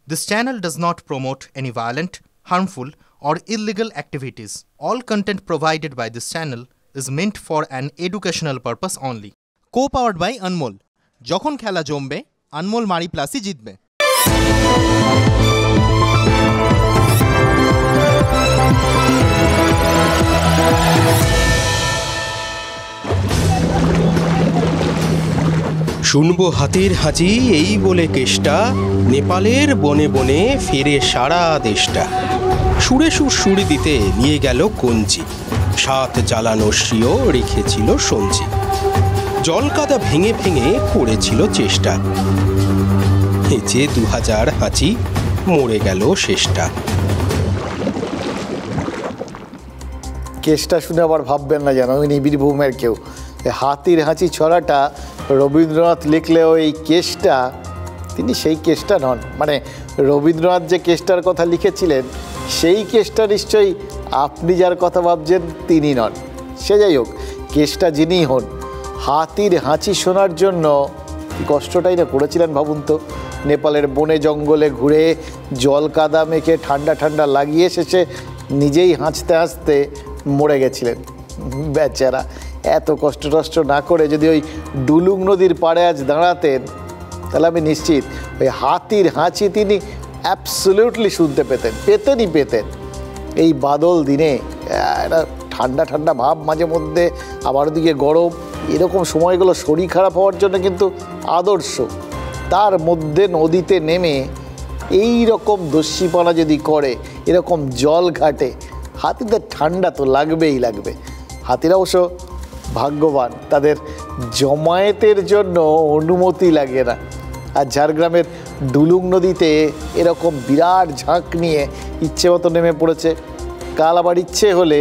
This channel does not promote any violent, harmful, or illegal activities. All content provided by this channel is meant for an educational purpose only. Co-powered by Anmol. যখন খেলা জমবে আনমোল মারি প্লাসই জিতবে। শুনবো হাতির হাঁচি এই বলে কেষ্টা, নেপালের বনে বনে ফিরে সারা দেশটা। সুরে সুর সুরে দিতে নিয়ে গেল কঞ্চি, সাত জ্বালানো শ্রিয় রেখেছিল সঞ্চি। জলকাদা ভেঙে ভেঙে করেছিল চেষ্টা, হেঁচে 2000 হাঁচি মরে গেল শেষটা। কেসটা শুনে আবার ভাববেন না যেন উনি বীরভূমের কেউ। হাতির হাঁচি ছড়াটা রবীন্দ্রনাথ লিখলেও এই কেসটা তিনি সেই কেসটা নন। মানে রবীন্দ্রনাথ যে কেসটার কথা লিখেছিলেন সেই কেসটা নিশ্চয়ই আপনি যার কথা ভাবছেন তিনি নন। সে যাই হোক, কেসটা যিনিই হন, হাতির হাঁচি শোনার জন্য কষ্টটাই না করেছিলেন ভাবুন তো। নেপালের বনে জঙ্গলে ঘুরে জল কাদা মেখে ঠান্ডা ঠান্ডা লাগিয়ে শেষে নিজেই হাঁচতে হাঁচতে মরে গেছিলেন বেচারা। এত কষ্ট টষ্ট না করে যদি ওই ডুলুং নদীর পাড়ে আজ দাঁড়াতেন তাহলে আমি নিশ্চিত ওই হাতির হাঁচি তিনি অ্যাবসলিউটলি শুনতে পেতেনই পেতেন। এই বাদল দিনে একটা ঠান্ডা ঠান্ডা ভাব মাঝে মধ্যে, আবার ওদিকে গরম, এরকম সময়গুলো শরীর খারাপ হওয়ার জন্য কিন্তু আদর্শ। তার মধ্যে নদীতে নেমে এই রকম দস্যিপনা যদি করে, এরকম জল ঘাটে, হাতিদের ঠান্ডা তো লাগবেই লাগবে। হাতিরা অবশ্য ভাগ্যবান, তাদের জমায়েতের জন্য অনুমতি লাগে না। আর ঝাড়গ্রামের ডুলুং নদীতে এরকম বিরাট ঝাঁক নিয়ে ইচ্ছে মতো নেমে পড়েছে। কাল আবার ইচ্ছে হলে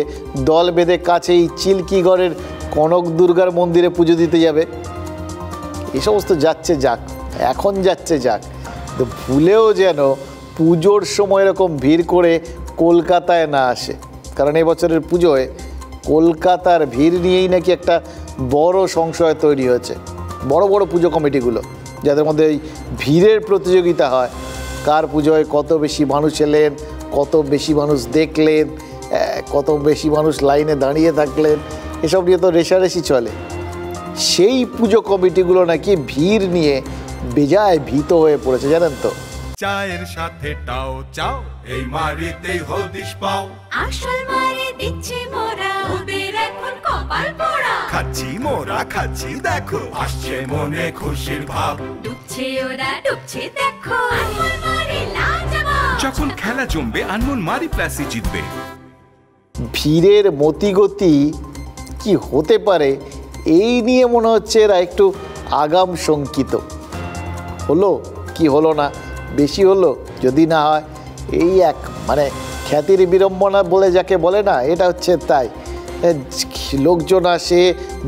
দল বেঁধে কাছেই চিল্কিগড়ের কনক দুর্গার মন্দিরে পুজো দিতে যাবে। এই সমস্ত যাচ্ছে যাক, এখন যাচ্ছে যাক, তো ভুলেও যেন পুজোর সময় এরকম ভিড় করে কলকাতায় না আসে। কারণ এই বছরের পুজোয় কলকাতার ভিড় নিয়েই নাকি একটা বড় সংশয় তৈরি হয়েছে। বড় বড় পুজো কমিটিগুলো, যাদের মধ্যে ওই ভিড়ের প্রতিযোগিতা হয়, কার পুজোয় কত বেশি মানুষ এলেন, কত বেশি মানুষ দেখলেন, কত বেশি মানুষ লাইনে দাঁড়িয়ে থাকলেন, এসব নিয়ে তো রেষারেষি চলে। সেই পুজো কমিটিগুলো নাকি ভিড় নিয়ে বেজায় ভীত হয়ে পড়েছে, জানেন তো। চায়ের সাথে টাও চাও, এই মারিতেই হদিশ পাও, আসল মারি দিচ্ছি মোরা, ওদের এখন কপাল পোড়া। খাচ্ছি মোরা খাচ্ছি দেখো, আসছে মনে খুশির ভাব, ডুবছে ওরা ডুবছে দেখো, আনমোল মারি লাজবাব। যখন খেলা জমবে আনমোল মারি প্লাসই জিতবে। ভিড়ের মতিগতি কি হতে পারে এই নিয়ে মনে হচ্ছে এরা একটু আগাম শঙ্কিত। হলো কি হলো না, বেশি হলো যদি না হয়, এই এক মানে খ্যাতির বিড়ম্বনা বলে যাকে বলে না, এটা হচ্ছে তাই। লোকজন আসে,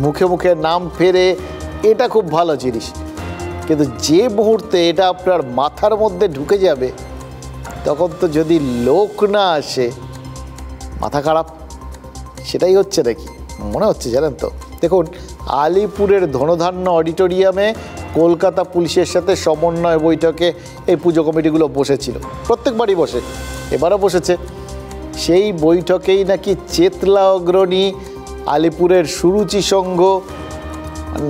মুখে মুখে নাম ফেরে, এটা খুব ভালো জিনিস। কিন্তু যে মুহূর্তে এটা আপনার মাথার মধ্যে ঢুকে যাবে তখন তো যদি লোক না আসে মাথা খারাপ, সেটাই হচ্ছে নাকি মনে হচ্ছে, জানেন তো। দেখুন, আলিপুরের ধনধান্য অডিটোরিয়ামে কলকাতা পুলিশের সাথে সমন্বয় বৈঠকে এই পুজো কমিটিগুলো বসেছিল। প্রত্যেকবারই বসে, এবারও বসেছে। সেই বৈঠকেই নাকি চেতলা অগ্রণী, আলিপুরের সুরুচি সংঘ,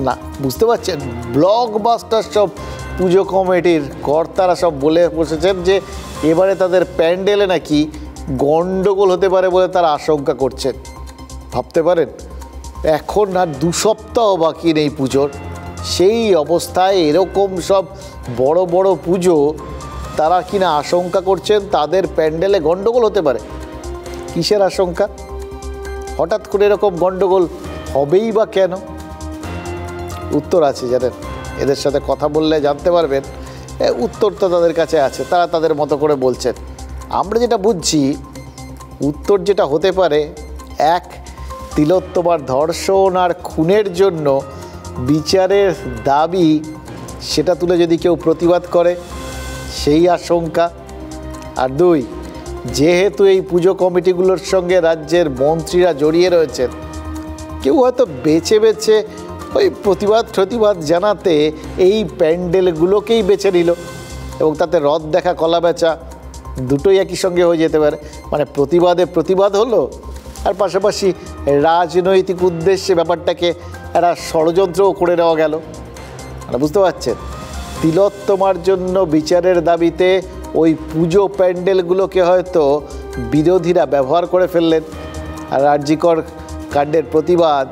না বুঝতে পারছেন, ব্লকবাস্টার সব পুজো কমিটির কর্তারা সব বলে বসেছেন যে এবারে তাদের প্যান্ডেলে নাকি গণ্ডগোল হতে পারে বলে তারা আশঙ্কা করছেন। ভাবতে পারেন, এখন আর 2 সপ্তাহ বাকি নেই পুজোর, সেই অবস্থায় এরকম সব বড় বড় পুজো তারা কিনা আশঙ্কা করছেন তাদের প্যান্ডেলে গণ্ডগোল হতে পারে। কিসের আশঙ্কা? হঠাৎ করে এরকম গণ্ডগোল হবেই বা কেন? উত্তর আছে, জানেন, এদের সাথে কথা বললে জানতে পারবেন। উত্তর তো তাদের কাছে আছে, তারা তাদের মতো করে বলছেন। আমরা যেটা বুঝছি, উত্তর যেটা হতে পারে, এক, তিলোত্তমার ধর্ষণ আর খুনের জন্য বিচারের দাবি, সেটা তুলে যদি কেউ প্রতিবাদ করে সেই আশঙ্কা। আর 2, যেহেতু এই পুজো কমিটিগুলোর সঙ্গে রাজ্যের মন্ত্রীরা জড়িয়ে রয়েছেন, কেউ হয়তো বেছে বেছে ওই প্রতিবাদ জানাতে এই প্যান্ডেলগুলোকেই বেছে নিল। এবং তাতে রদ দেখা কলা বেচা দুটোই একই সঙ্গে হয়ে যেতে পারে। মানে প্রতিবাদে প্রতিবাদ হলো, আর পাশাপাশি রাজনৈতিক উদ্দেশ্যে ব্যাপারটাকে একটা ষড়যন্ত্রও করে নেওয়া গেল। মানে বুঝতে পারছেন, তিলোত্তমার জন্য বিচারের দাবিতে ওই পুজো প্যান্ডেলগুলোকে হয়তো বিরোধীরা ব্যবহার করে ফেললেন। আর আরজিকর কাণ্ডের প্রতিবাদ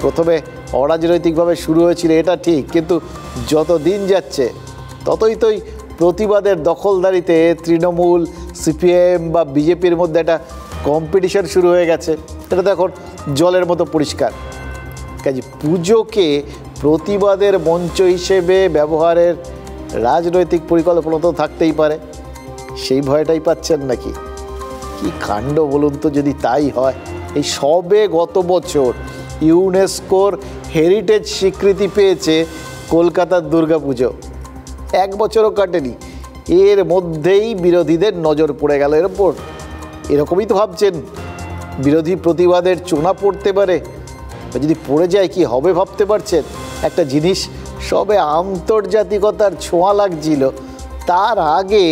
প্রথমে অরাজনৈতিকভাবে শুরু হয়েছিল, এটা ঠিক, কিন্তু যত দিন যাচ্ছে ততই প্রতিবাদের দখলদারিতে তৃণমূল, সিপিএম বা বিজেপির মধ্যে একটা কম্পিটিশন শুরু হয়ে গেছে। এটা তো এখন জলের মতো পরিষ্কার। কাজে পুজোকে প্রতিবাদের মঞ্চ হিসেবে ব্যবহারের রাজনৈতিক পরিকল্পনা তো থাকতেই পারে, সেই ভয়টাই পাচ্ছেন নাকি? কি কাণ্ড বলুন তো যদি তাই হয়। এই সবে গত বছর ইউনেস্কোর হেরিটেজ স্বীকৃতি পেয়েছে কলকাতার দুর্গাপুজো, 1 বছরও কাটেনি, এর মধ্যেই বিরোধীদের নজর পড়ে গেল এর ওপর। এরকমই তো ভাবছেন বিরোধী প্রতিবাদের চোনা পড়তে পারে, যদি পড়ে যায় কি হবে ভাবতে পারছেন? একটা জিনিস সবে আন্তর্জাতিকতার ছোঁয়া লাগছিল, তার আগে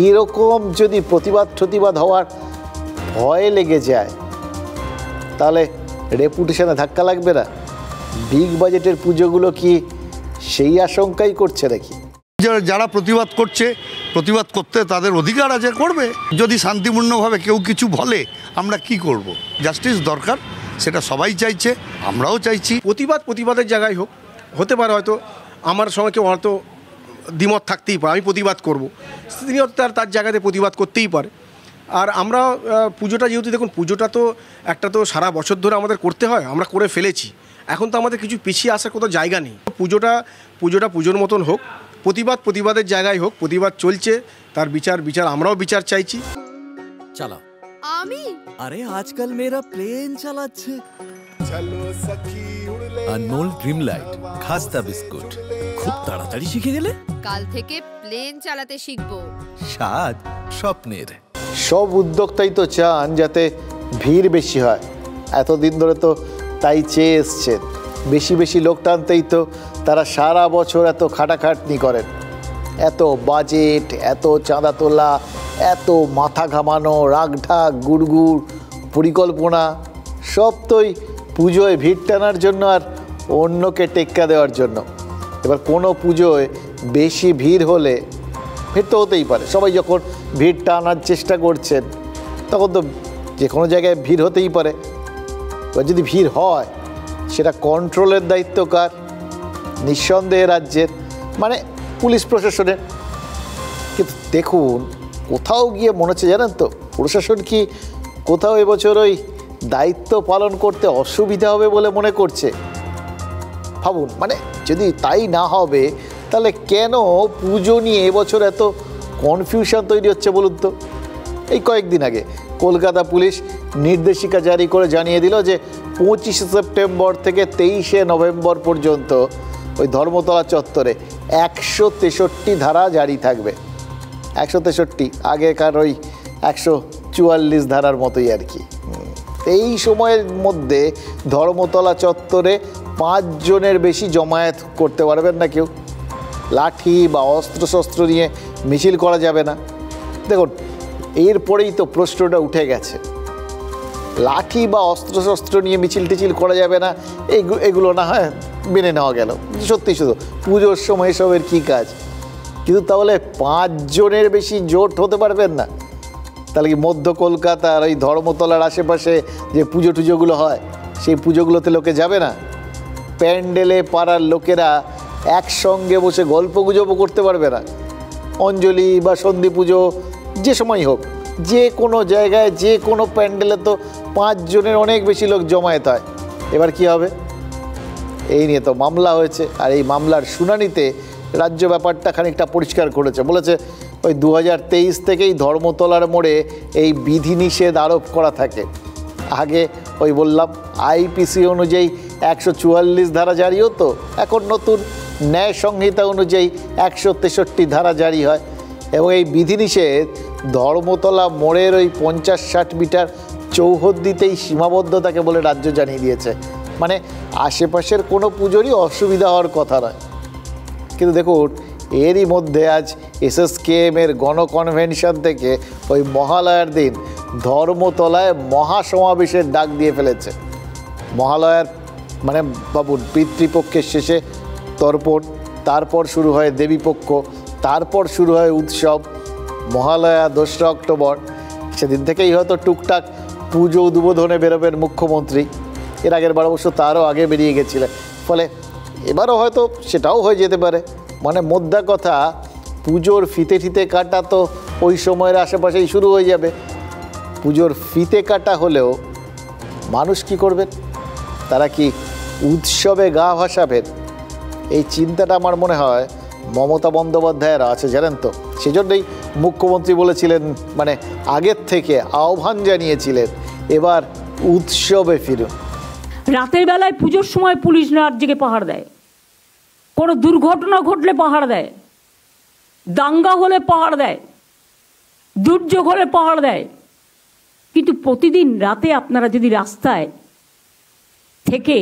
এরকম যদি প্রতিবাদ হওয়ার ভয় লেগে যায় তাহলে রেপুটেশনে ধাক্কা লাগবে না? বিগ বাজেটের পুজোগুলো কি সেই আশঙ্কাই করছে নাকি? যারা প্রতিবাদ করছে, প্রতিবাদ করতে তাদের অধিকার আছে, করবে। যদি শান্তিপূর্ণভাবে কেউ কিছু বলে আমরা কি করব? জাস্টিস দরকার, সেটা সবাই চাইছে, আমরাও চাইছি। প্রতিবাদের জায়গায় হতে পারে হয়তো আমার সঙ্গে কেউ হয়তো দ্বিমত থাকতেই পারে, আমি প্রতিবাদ করব, তিনি তার জায়গাতে প্রতিবাদ করতেই পারে। আর আমরা পুজোটা যেহেতু দেখুন, পুজোটা তো একটা তো সারা বছর ধরে আমাদের করতে হয়, আমরা করে ফেলেছি, এখন তো আমাদের কিছু পিছিয়ে আসার কোথাও জায়গা নেই। পুজোটা পুজোর মতন হোক, প্রতিবাদের জায়গায় হোক, প্রতিবাদ চলছে, তার বিচার আমরাও বিচার চাইছি। চালা আমি আরে আজকাল মেয়েরা প্লেন চালাচ্ছে। अनमोल ड्रीम लाइट खास्ता बिस्कुट খুব তাড়াতাড়ি শিখে গেলে। কাল থেকে প্লেন চালাতে শিখবো। স্বাদ স্বপ্নের। সব উদ্যোক্তাই তো চান যাতে ভিড় বেশি হয়, এতদিন ধরে তো তাই চেয়ে এসছেন। বেশি লোক টানতেই তো তারা সারা বছর এত খাটাখাটনি করেন, এত বাজেট, এত চাঁদা তোলা, এত মাথা ঘামানো, রাগঢাক, গুড়গুড় পরিকল্পনা, সব তোই পুজোয় ভিড় টানার জন্য আর অন্যকে টেক্কা দেওয়ার জন্য। এবার কোনো পুজোয় বেশি ভিড় হলে, ভিড় তো হতেই পারে, সবাই যখন ভিড় টানার চেষ্টা করছেন তখন তো যে কোনো জায়গায় ভিড় হতেই পারে। এবার যদি ভিড় হয় সেটা কন্ট্রোলের দায়িত্ব কার? নিঃসন্দেহে রাজ্যের, মানে পুলিশ প্রশাসনের। কিন্তু দেখুন, কোথাও গিয়ে মনে হচ্ছে জানেন তো, প্রশাসন কি কোথাও এবছর ওই দায়িত্ব পালন করতে অসুবিধা হবে বলে মনে করছে? ভাবুন, মানে যদি তাই না হবে তাহলে কেন পুজো নিয়ে এবছর এত কনফিউশন তৈরি হচ্ছে বলুন তো? এই কয়েকদিন আগে কলকাতা পুলিশ নির্দেশিকা জারি করে জানিয়ে দিল যে 25 সেপ্টেম্বর থেকে 23 নভেম্বর পর্যন্ত ওই ধর্মতলা চত্বরে 163 ধারা জারি থাকবে। 163, আগেকার ওই 144 ধারার মতোই আর কি। এই সময়ের মধ্যে ধর্মতলা চত্বরে 5 জনের বেশি জমায়েত করতে পারবেন না কেউ। লাঠি বা অস্ত্রশস্ত্র নিয়ে মিছিল করা যাবে না। দেখুন, এরপরেই তো প্রশ্নটা উঠে গেছে, লাঠি বা অস্ত্রশস্ত্র নিয়ে মিছিল টিছিল করা যাবে না, এগুলো না হয় মেনে নেওয়া গেল, সত্যি শুধু পুজোর সময় এসবের কী কাজ। কিন্তু তাহলে 5 জনের বেশি জোট হতে পারবেন না? তাহলে কি মধ্য কলকাতার ওই ধর্মতলার আশেপাশে যে পুজো টুজোগুলো হয় সেই পুজোগুলোতে লোকে যাবে না? প্যান্ডেলে পাড়ার লোকেরা একসঙ্গে বসে গল্প গুজবও করতে পারবে না? অঞ্জলি বা সন্ধি পুজো যে সময় হোক, যে কোনো জায়গায় যে কোনো প্যান্ডেলে তো 5 জনের অনেক বেশি লোক জমায়েত হয়। এবার কি হবে? এই নিয়ে তো মামলা হয়েছে, আর এই মামলার শুনানিতে রাজ্য ব্যাপারটা খানিকটা পরিষ্কার করেছে। বলেছে ওই 2023 থেকেই ধর্মতলার মোড়ে এই বিধিনিষেধ আরোপ করা থাকে। আগে ওই বললাম আইপিসি অনুযায়ী 144 ধারা জারি হতো, এখন নতুন ন্যায় সংহিতা অনুযায়ী 163 ধারা জারি হয়। এবং এই বিধিনিষেধ ধর্মতলা মোড়ের ওই 50-60 মিটার চৌহদ্দিতেই সীমাবদ্ধ থাকে বলে রাজ্য জানিয়ে দিয়েছে। মানে আশেপাশের কোনো পুজোরই অসুবিধা হওয়ার কথা নয়। কিন্তু দেখুন, এরই মধ্যে আজ এসএসকেএম এর গণকনভেনশন থেকে ওই মহালয়ার দিন ধর্মতলায় মহাসমাবেশের ডাক দিয়ে ফেলেছে। মহালয়ার মানে বাবুর পিতৃপক্ষের শেষে তর্পণ, তারপর শুরু হয় দেবীপক্ষ, তারপর শুরু হয় উৎসব। মহালয়া 2রা অক্টোবর, সেদিন থেকেই হয়তো টুকটাক পুজো উদ্বোধনে বেরোবেন মুখ্যমন্ত্রী। এর আগের বার অবশ্য তারও আগে বেরিয়ে গেছিলেন, ফলে এবারও হয়তো সেটাও হয়ে যেতে পারে। মানে মোদ্দা কথা, পুজোর ফিতে ঠিতে কাটা তো ওই সময়ের আশেপাশেই শুরু হয়ে যাবে। পুজোর ফিতে কাটা হলেও মানুষ কি করবেন? তারা কি উৎসবে গা ভাসাবেন? এই চিন্তাটা আমার মনে হয় মমতা বন্দ্যোপাধ্যায়ের আছে, জানেন তো। সেজন্যই মুখ্যমন্ত্রী বলেছিলেন, মানে আগের থেকে আহ্বান জানিয়েছিলেন, এবার উৎসবে ফিরুন। রাতের বেলায় পুজোর সময় পুলিশ রাত জেগে পাহাড় দেয়, কোনো দুর্ঘটনা ঘটলে পাহাড় দেয়, দাঙ্গা হলে পাহাড় দেয়, দুর্যোগ হলে পাহাড় দেয়। কিন্তু প্রতিদিন রাতে আপনারা যদি রাস্তায় থেকে,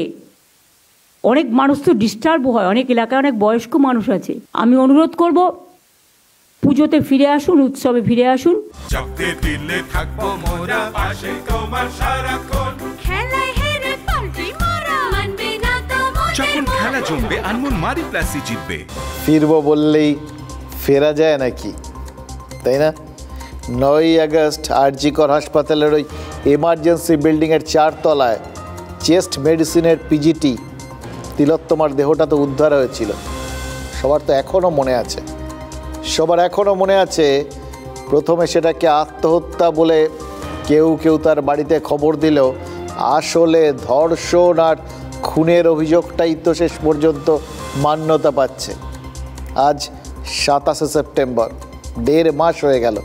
অনেক মানুষ তো ডিস্টার্ব হয়, অনেক এলাকায় অনেক বয়স্ক মানুষ আছে, আমি অনুরোধ করব পুজোতে ফিরে আসুন, উৎসবে ফিরে আসুন। চকতে দিলে থাকবো মোরা পাশে তোমার সারাক্ষণ। খেলায় হেরে পাল্টি মারা মানবে না তো মনের যখন মন। খেলা জমবে আনমোল মারি প্লাসই জিতবে। ফিরবো বললেই ফেরা যায় নাকি, তাই না? 9ই আগস্ট আরজিকর হাসপাতালের ওই এমার্জেন্সি বিল্ডিংয়ের 4 তলায় চেস্ট মেডিসিনের পিজিটি তিলোত্তমার দেহটা তো উদ্ধার হয়েছিল। সবার তো এখনও মনে আছে, সবার এখনও মনে আছে। প্রথমে সেটাকে আত্মহত্যা বলে কেউ কেউ তার বাড়িতে খবর দিলেও আসলে ধর্ষণ আর খুনের অভিযোগটাই তো শেষ পর্যন্ত মান্যতা পাচ্ছে। আজ 27শে সেপ্টেম্বর, 1.5 মাস হয়ে গেল,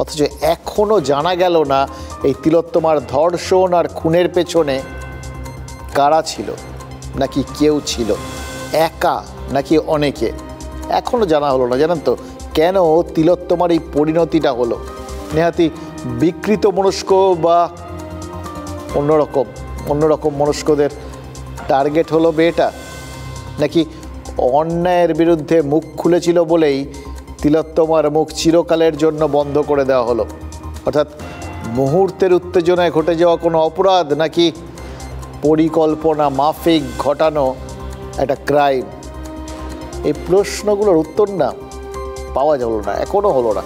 অথচ এখনও জানা গেল না এই তিলোত্তমার ধর্ষণ আর খুনের পেছনে কারা ছিল, নাকি কেউ ছিল, একা নাকি অনেকে, এখনও জানা হলো না। জানেন তো কেন তিলোত্তমার এই পরিণতিটা হলো? নেহাতি বিকৃত মনস্ক বা অন্যরকম মনস্কদের টার্গেট হলো মেয়েটা, নাকি অন্যায়ের বিরুদ্ধে মুখ খুলেছিল বলেই তিলোত্তমার মুখ চিরকালের জন্য বন্ধ করে দেওয়া হলো? অর্থাৎ মুহূর্তের উত্তেজনায় ঘটে যাওয়া কোনো অপরাধ, নাকি পরিকল্পনা মাফিক ঘটানো একটা ক্রাইম? এই প্রশ্নগুলোর উত্তর না পাওয়া গেল না, এখনও হলো না।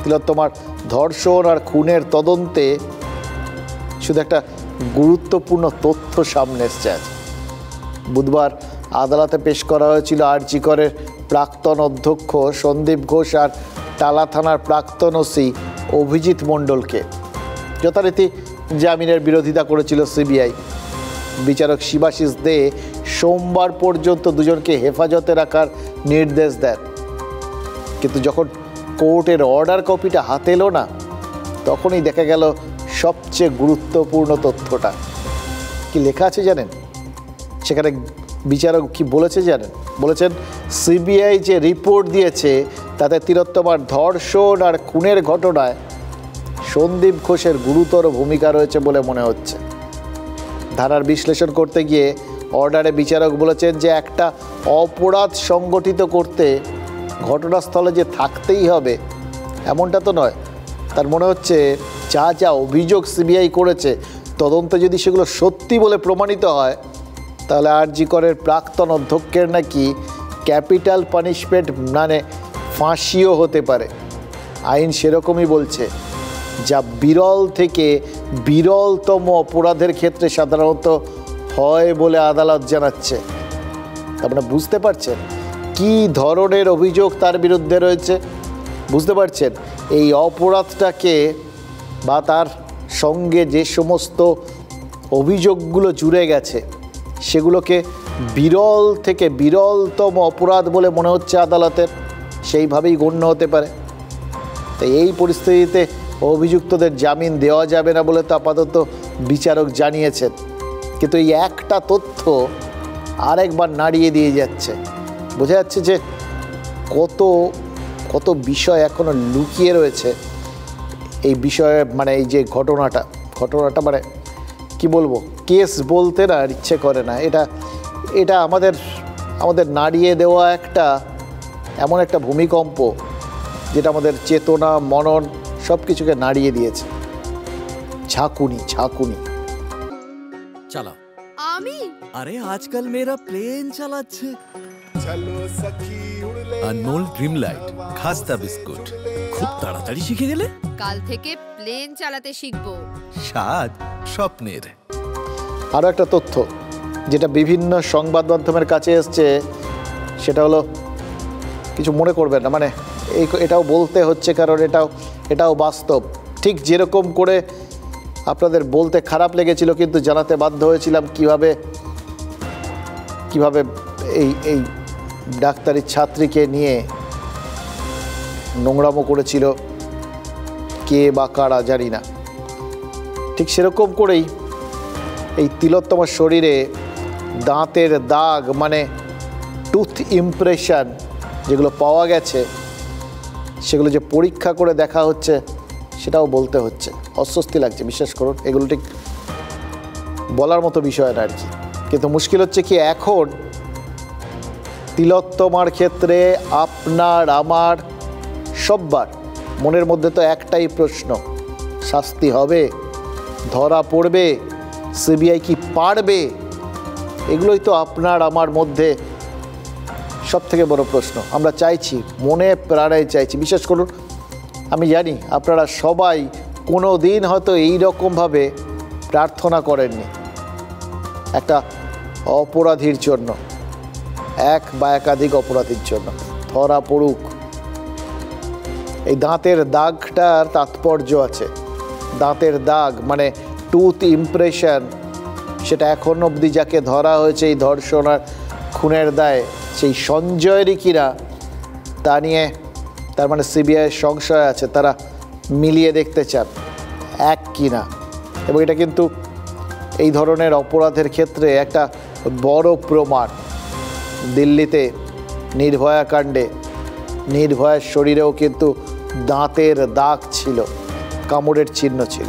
তিলোত্তমার ধর্ষণ আর খুনের তদন্তে শুধু একটা গুরুত্বপূর্ণ তথ্য সামনে এসছে। আজ বুধবার আদালতে পেশ করা হয়েছিল আরজিকরের প্রাক্তন অধ্যক্ষ সন্দীপ ঘোষ আর টালা থানার প্রাক্তন ওসি অভিজিৎ মণ্ডলকে। যথারীতি জামিনের বিরোধিতা করেছিল সিবিআই। বিচারক শিবাশিস দে সোমবার পর্যন্ত দুজনকে হেফাজতে রাখার নির্দেশ দেন, কিন্তু যখন কোর্টের অর্ডার কপিটা হাতে এলো না, তখনই দেখা গেল সবচেয়ে গুরুত্বপূর্ণ তথ্যটা। কি লেখা আছে জানেন? সেখানে বিচারক কি বলেছে জানেন? বলেছেন সিবিআই যে রিপোর্ট দিয়েছে তাতে তিলোত্তমার ধর্ষণ আর খুনের ঘটনায় সন্দীপ ঘোষের গুরুতর ভূমিকা রয়েছে বলে মনে হচ্ছে। ধারার বিশ্লেষণ করতে গিয়ে অর্ডারে বিচারক বলেছেন যে একটা অপরাধ সংগঠিত করতে ঘটনাস্থলে যে থাকতেই হবে এমনটা তো নয়। তার মনে হচ্ছে যা যা অভিযোগ সিবিআই করেছে, তদন্তে যদি সেগুলো সত্যি বলে প্রমাণিত হয়, তাহলে আরজিকরের প্রাক্তন অধ্যক্ষের নাকি ক্যাপিটাল পানিশমেন্ট মানে ফাঁসিও হতে পারে। আইন সেরকমই বলছে, যা বিরল থেকে বিরলতম অপরাধের ক্ষেত্রে সাধারণত হয় বলে আদালত জানাচ্ছে। আপনারা বুঝতে পারছেন কি ধরনের অভিযোগ তার বিরুদ্ধে রয়েছে? বুঝতে পারছেন এই অপরাধটাকে বা তার সঙ্গে যে সমস্ত অভিযোগগুলো জুড়ে গেছে সেগুলোকে বিরল থেকে বিরলতম অপরাধ বলে মনে হচ্ছে আদালতের, সেইভাবেই গণ্য হতে পারে। তাই এই পরিস্থিতিতে অভিযুক্তদের জামিন দেওয়া যাবে না বলে তো আপাতত বিচারক জানিয়েছেন। কিন্তু এই একটা তথ্য আরেকবার নাড়িয়ে দিয়ে যাচ্ছে। বোঝা যাচ্ছে যে কত কত বিষয় এখনো লুকিয়ে রয়েছে এই বিষয়ে। মানে এই যে ঘটনাটা মানে কি বলবো, কেস বলতে না ইচ্ছে করে না। এটা আমাদের নাড়িয়ে দেওয়া একটা এমন একটা ভূমিকম্প যেটা আমাদের চেতনা, মনন সব কিছুকে নাড়িয়ে দিয়েছে। ঝাঁকুনি ঝাঁকুনি। চালাও। আমি আরে আজকাল মেয়েরা প্লেন চালাচ্ছে। আনমোল ড্রিম লাইট খাস্তা বিস্কুট, খুব তাড়াতাড়ি শিখে গেলে। কাল থেকে প্লেন চালাতে শিখবো। স্বাদ স্বপ্নের। আরও একটা তথ্য যেটা বিভিন্ন সংবাদ মাধ্যমের কাছে এসছে, সেটা হলো, কিছু মনে করবেন না, মানে এটাও বলতে হচ্ছে কারণ এটাও বাস্তব। ঠিক যেরকম করে আপনাদের বলতে খারাপ লেগেছিল কিন্তু জানাতে বাধ্য হয়েছিলাম কিভাবে এই ডাক্তারি ছাত্রীকে নিয়ে নোংরামো করেছিল কে বা কারা জানি না, ঠিক সেরকম করেই এই তিলোত্তমার শরীরে দাঁতের দাগ মানে টুথ ইমপ্রেশন যেগুলো পাওয়া গেছে, সেগুলো যে পরীক্ষা করে দেখা হচ্ছে সেটাও বলতে হচ্ছে। অস্বস্তি লাগছে, বিশ্বাস করুন, এগুলো ঠিক বলার মতো বিষয় না আর কি। কিন্তু মুশকিল হচ্ছে কি, এখন তিলোত্তমার ক্ষেত্রে আপনার আমার সব্বার মনের মধ্যে তো একটাই প্রশ্ন, শাস্তি হবে, ধরা পড়বে, সিবিআই কি পারবে? এগুলোই তো আপনার আমার মধ্যে সব থেকে বড় প্রশ্ন। আমরা চাইছি, মনে প্রাণে চাইছি, বিশ্বাস করুন, আমি জানি আপনারা সবাই কোনো দিন হয়তো এইরকমভাবে প্রার্থনা করেননি একটা অপরাধীর জন্য, এক বা একাধিক অপরাধীর জন্য ধরা পড়ুক। এই দাঁতের দাগটার তাৎপর্য আছে। দাঁতের দাগ মানে টুথ ইমপ্রেশন, সেটা এখন অবধি যাকে ধরা হয়েছে এই ধর্ষণ আর খুনের দায়, সেই সঞ্জয়েরই কিনা তা নিয়ে তার মানে সিবিআইয়ের সংশয় আছে, তারা মিলিয়ে দেখতে চান এক কিনা। এবং এটা কিন্তু এই ধরনের অপরাধের ক্ষেত্রে একটা বড় প্রমাণ। দিল্লিতে নির্ভয়া কাণ্ডে নির্ভয়ার শরীরেও কিন্তু দাঁতের দাগ ছিল, কামড়ের চিহ্ন ছিল।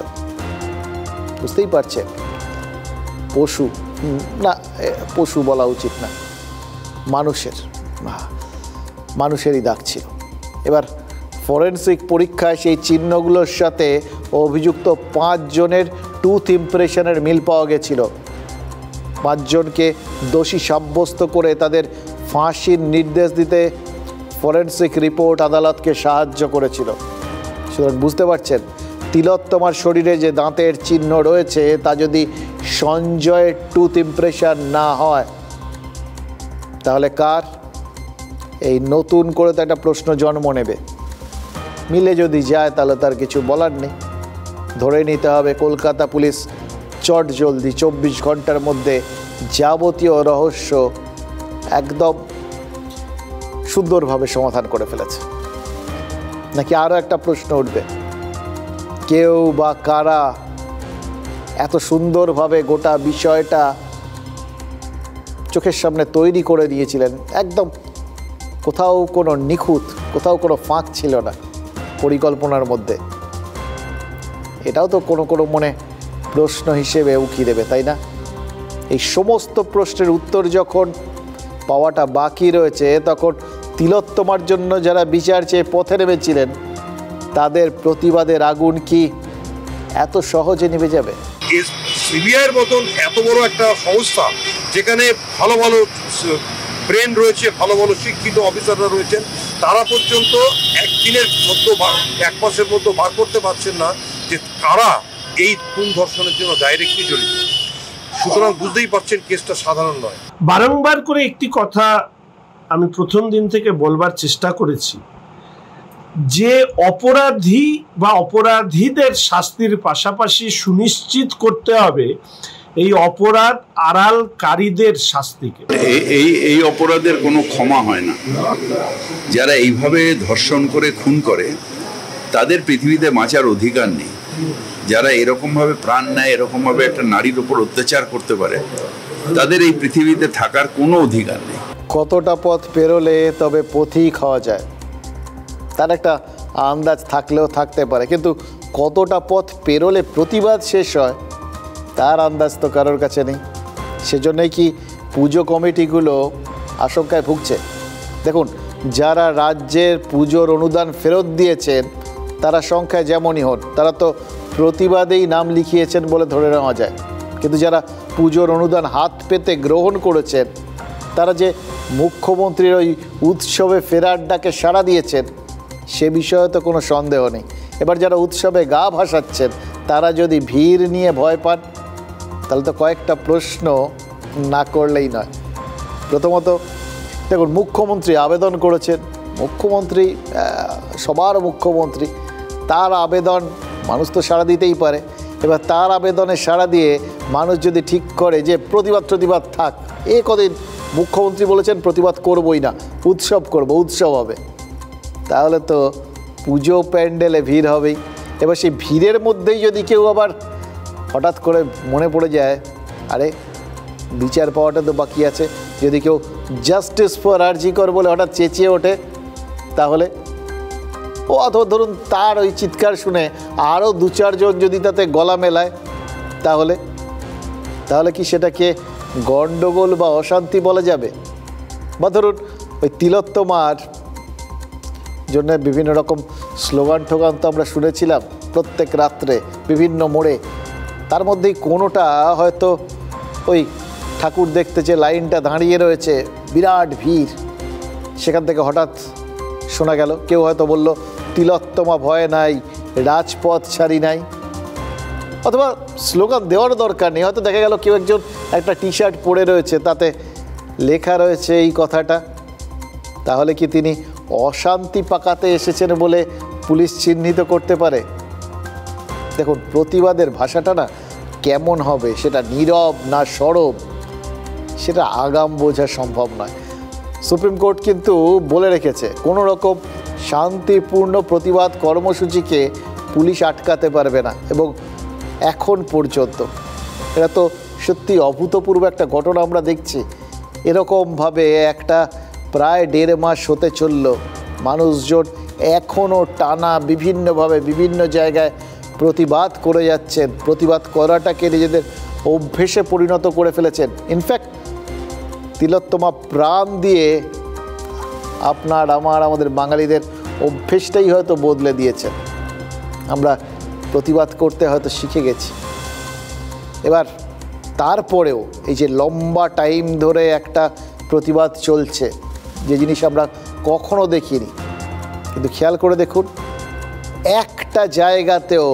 বুঝতেই পারছেন, পশু না, পশু বলা উচিত না, মানুষেরই দাগ ছিল। এবার ফরেনসিক পরীক্ষায় সেই চিহ্নগুলোর সাথে অভিযুক্ত 5 জনের টুথ ইমপ্রেশনের মিল পাওয়া গেছিল। 5 জনকে দোষী সাব্যস্ত করে তাদের ফাঁসির নির্দেশ দিতে ফরেনসিক রিপোর্ট আদালতকে সাহায্য করেছিল। সুতরাং বুঝতে পারছেন, তিলোত্তমার শরীরে যে দাঁতের চিহ্ন রয়েছে তা যদি সঞ্জয়ের টুথ ইমপ্রেশন না হয়, তাহলে কার? এই নতুন করে তো একটা প্রশ্ন জন্ম নেবে। মিলে যদি যায় তাহলে তার কিছু বলার নেই, ধরে নিতে হবে কলকাতা পুলিশ চট জলদি 24 ঘন্টার মধ্যে যাবতীয় রহস্য একদম সুন্দরভাবে সমাধান করে ফেলেছে। নাকি আরও একটা প্রশ্ন উঠবে, কেউ বা কারা এত সুন্দরভাবে গোটা বিষয়টা চোখের সামনে তৈরি করে দিয়েছিলেন, একদম কোথাও কোনো নিখুঁত, কোথাও কোনো ফাঁক ছিল না পরিকল্পনার মধ্যে। এটাও তো কোনো কোনো মনে প্রশ্ন হিসেবে উকি দেবে, তাই না? এই সমস্ত প্রশ্নের উত্তর যখন পাওয়াটা বাকি রয়েছে, তখন তিলোত্তমার জন্য যারা বিচার চেয়ে পথে নেমেছিলেন তাদের প্রতিবাদের আগুন কি এত সহজে নিভে যাবে? সিবিআইয়ের মতন এত বড় একটা সংস্থা, যেখানে ভালো ভালো ব্রেন রয়েছে, ভালো ভালো শিক্ষিত অফিসাররা রয়েছেন, তারা পর্যন্ত একদিনের মধ্যে, 1 মাসের মধ্যে বার করতে পারছেন না যে কারা এই খুন ধর্ষণের জন্য ডাইরেক্টলি জড়িত। সুতরাং বুঝতেই পারছেন কেসটা সাধারণ নয়। বারংবার করে একটি কথা আমি প্রথম দিন থেকে বলবার চেষ্টা করেছি, যে অপরাধী বা অপরাধীদের শাস্তির পাশাপাশি সুনিশ্চিত করতে হবে এই অপরাধ আড়ালকারীদের শাস্তিকে। এই অপরাধের কোনো ক্ষমা হয় না। যারা এইভাবে ধর্ষণ করে খুন করে তাদের পৃথিবীতে বাঁচার অধিকার নেই। যারা এরকমভাবে প্রাণ নেয়, এরকমভাবে একটা নারীর উপর অত্যাচার করতে পারে, তাদের এই পৃথিবীতে থাকার কোনো অধিকার নেই। কতটা পথ পেরোলে তবে পথই খাওয়া যায়, তার একটা আন্দাজ থাকলেও থাকতে পারে, কিন্তু কতটা পথ পেরোলে প্রতিবাদ শেষ হয় তার আন্দাজ তো কারোর কাছে নেই। সেজন্যই কি পুজো কমিটিগুলো আশঙ্কায় ভুগছে। দেখুন, যারা রাজ্যের পুজোর অনুদান ফেরত দিয়েছেন তারা সংখ্যায় যেমনই হন, তারা তো প্রতিবাদেই নাম লিখিয়েছেন বলে ধরে নেওয়া যায়। কিন্তু যারা পুজোর অনুদান হাত পেতে গ্রহণ করেছেন, তারা যে মুখ্যমন্ত্রীর ওই উৎসবে ফেরার ডাকে সাড়া দিয়েছেন সে বিষয়ে তো কোনো সন্দেহ নেই। এবার যারা উৎসবে গা ভাসাচ্ছেন তারা যদি ভিড় নিয়ে ভয় পান, তাহলে তো কয়েকটা প্রশ্ন না করলেই নয়। প্রথমত দেখুন, মুখ্যমন্ত্রী আবেদন করেছেন, মুখ্যমন্ত্রী সবার মুখ্যমন্ত্রী, তার আবেদন মানুষ তো সাড়া দিতেই পারে। এবার তার আবেদনে সাড়া দিয়ে মানুষ যদি ঠিক করে যে প্রতিবাদ থাক, এ কদিন মুখ্যমন্ত্রী বলেছেন প্রতিবাদ করবই না, উৎসব করব, উৎসব হবে, তাহলে তো পুজো প্যান্ডেলে ভিড় হবেই। এবার সেই ভিড়ের মধ্যেই যদি কেউ আবার হঠাৎ করে মনে পড়ে যায় আরে বিচার পাওয়াটা তো বাকি আছে, যদি কেউ জাস্টিস ফর আরজি কর বলে হঠাৎ চেঁচিয়ে ওঠে, তাহলে অথবা ধরুন তার ওই চিৎকার শুনে আরও 2-4 জন যদি তাতে গলা মেলায়, তাহলে কি সেটাকে গণ্ডগোল বা অশান্তি বলা যাবে? বা ধরুন ওই তিলোত্তমার জন্য বিভিন্ন রকম স্লোগান টোগান তো আমরা শুনেছিলাম প্রত্যেক রাত্রে বিভিন্ন মোড়ে, তার মধ্যেই কোনোটা হয়তো ওই ঠাকুর দেখতে যে লাইনটা দাঁড়িয়ে রয়েছে বিরাট ভিড়, সেখান থেকে হঠাৎ শোনা গেল কেউ হয়তো বলল তিলোত্তমা ভয় নাই, রাজপথ ছাড়ি নাই। অথবা স্লোগান দেওয়ার দরকার নেই, হয়তো দেখা গেল কেউ একজন একটা টি শার্ট পরে রয়েছে, তাতে লেখা রয়েছে এই কথাটা, তাহলে কি তিনি অশান্তি পাকাতে এসেছেন বলে পুলিশ চিহ্নিত করতে পারে? দেখুন, প্রতিবাদের ভাষাটা না কেমন হবে, সেটা নীরব না সরব, সেটা আগাম বোঝা সম্ভব নয়। সুপ্রিম কোর্ট কিন্তু বলে রেখেছে কোনো রকম শান্তিপূর্ণ প্রতিবাদ কর্মসূচিকে পুলিশ আটকাতে পারবে না, এবং এখন পর্যন্ত এটা তো সত্যি অভূতপূর্ব একটা ঘটনা আমরা দেখছি। এরকমভাবে একটা প্রায় 1.5 মাস হতে চলল, মানুষজন এখনও টানা বিভিন্নভাবে বিভিন্ন জায়গায় প্রতিবাদ করে যাচ্ছেন, প্রতিবাদ করাটাকে নিজেদের অভ্যেসে পরিণত করে ফেলেছেন। ইনফ্যাক্ট তিলোত্তমা প্রাণ দিয়ে আমাদের বাঙালিদের অভ্যেসটাই হয়তো বদলে দিয়েছেন। আমরা প্রতিবাদ করতে হয়তো শিখে গেছি। এবার তারপরেও এই যে লম্বা টাইম ধরে একটা প্রতিবাদ চলছে, যে জিনিস আমরা কখনো দেখিনি, কিন্তু খেয়াল করে দেখুন একটা জায়গাতেও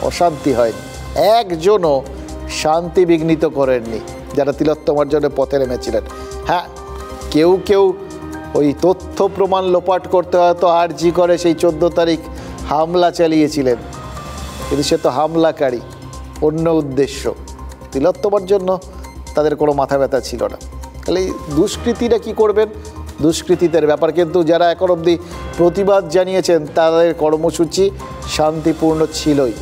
অশান্তি হয়নি, একজনও শান্তি বিঘ্নিত করেননি যারা তিলোত্তমার জন্য পথে নেমেছিলেন। হ্যাঁ, কেউ ওই তথ্য প্রমাণ লোপাট করতে হয়তো আরজি করে সেই 14 তারিখ হামলা চালিয়েছিলেন, কিন্তু সে তো হামলাকারী, অন্য উদ্দেশ্য। তিলোত্তমার জন্য তাদের কোনো মাথা ব্যথা ছিল না। তাহলে এই দুষ্কৃতীরা কী করবেন, দুষ্কৃতীদের ব্যাপার। কিন্তু যারা এখন অবধি প্রতিবাদ জানিয়েছেন তাদের কর্মসূচি শান্তিপূর্ণ ছিলই,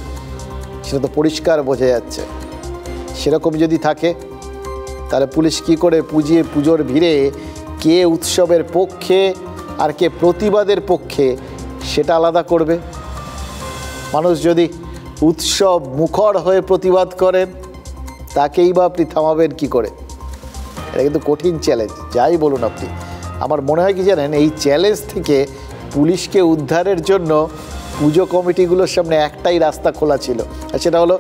সেটা তো পরিষ্কার বোঝা যাচ্ছে। সেরকম যদি থাকে তাহলে পুলিশ কী করে পুজোর ভিড়ে কে উৎসবের পক্ষে আর কে প্রতিবাদের পক্ষে সেটা আলাদা করবে? মানুষ যদি উৎসব মুখর হয়ে প্রতিবাদ করেন, তাকেই বা আপনি থামাবেন কী করে? এটা কিন্তু কঠিন চ্যালেঞ্জ, যাই বলুন আপনি। আমার মনে হয় কি জানেন, এই চ্যালেঞ্জ থেকে পুলিশকে উদ্ধারের জন্য পুজো কমিটিগুলোর সামনে একটাই রাস্তা খোলা ছিল, আর সেটা হলো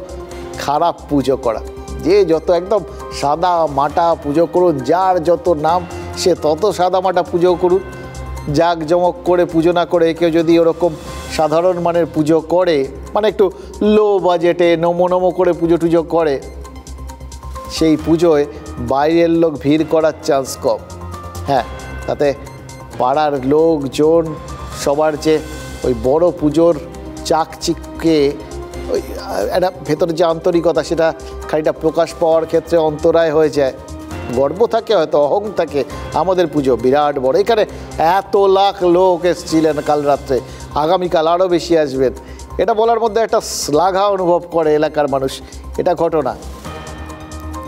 খারাপ পুজো করা। যে যত একদম সাদা মাটা পুজো করুন, যার যত নাম সে তত সাদা মাটা পুজো করুন, জাঁকজমক করে পুজো না করে কেউ যদি ওরকম সাধারণ মানের পুজো করে, মানে একটু লো বাজেটে নমো করে পুজো টুজো করে, সেই পুজোয় বাইরের লোক ভিড় করার চান্স কম। হ্যাঁ, তাতে পাড়ার লোকজন সবার যে ওই বড় পুজোর চাকচিক্যে ওই একটা ভেতরে যে আন্তরিকতা, সেটা খানিকটা প্রকাশ পাওয়ার ক্ষেত্রে অন্তরায় হয়ে যায়। গর্ব থাকে, হয়তো অহং থাকে, আমাদের পুজো বিরাট বড়, এখানে এত লাখ লোক এসেছিলেন কাল রাত্রে, আগামীকাল আরও বেশি আসবেন, এটা বলার মধ্যে একটা শ্লাঘা অনুভব করে এলাকার মানুষ, এটা ঘটনা।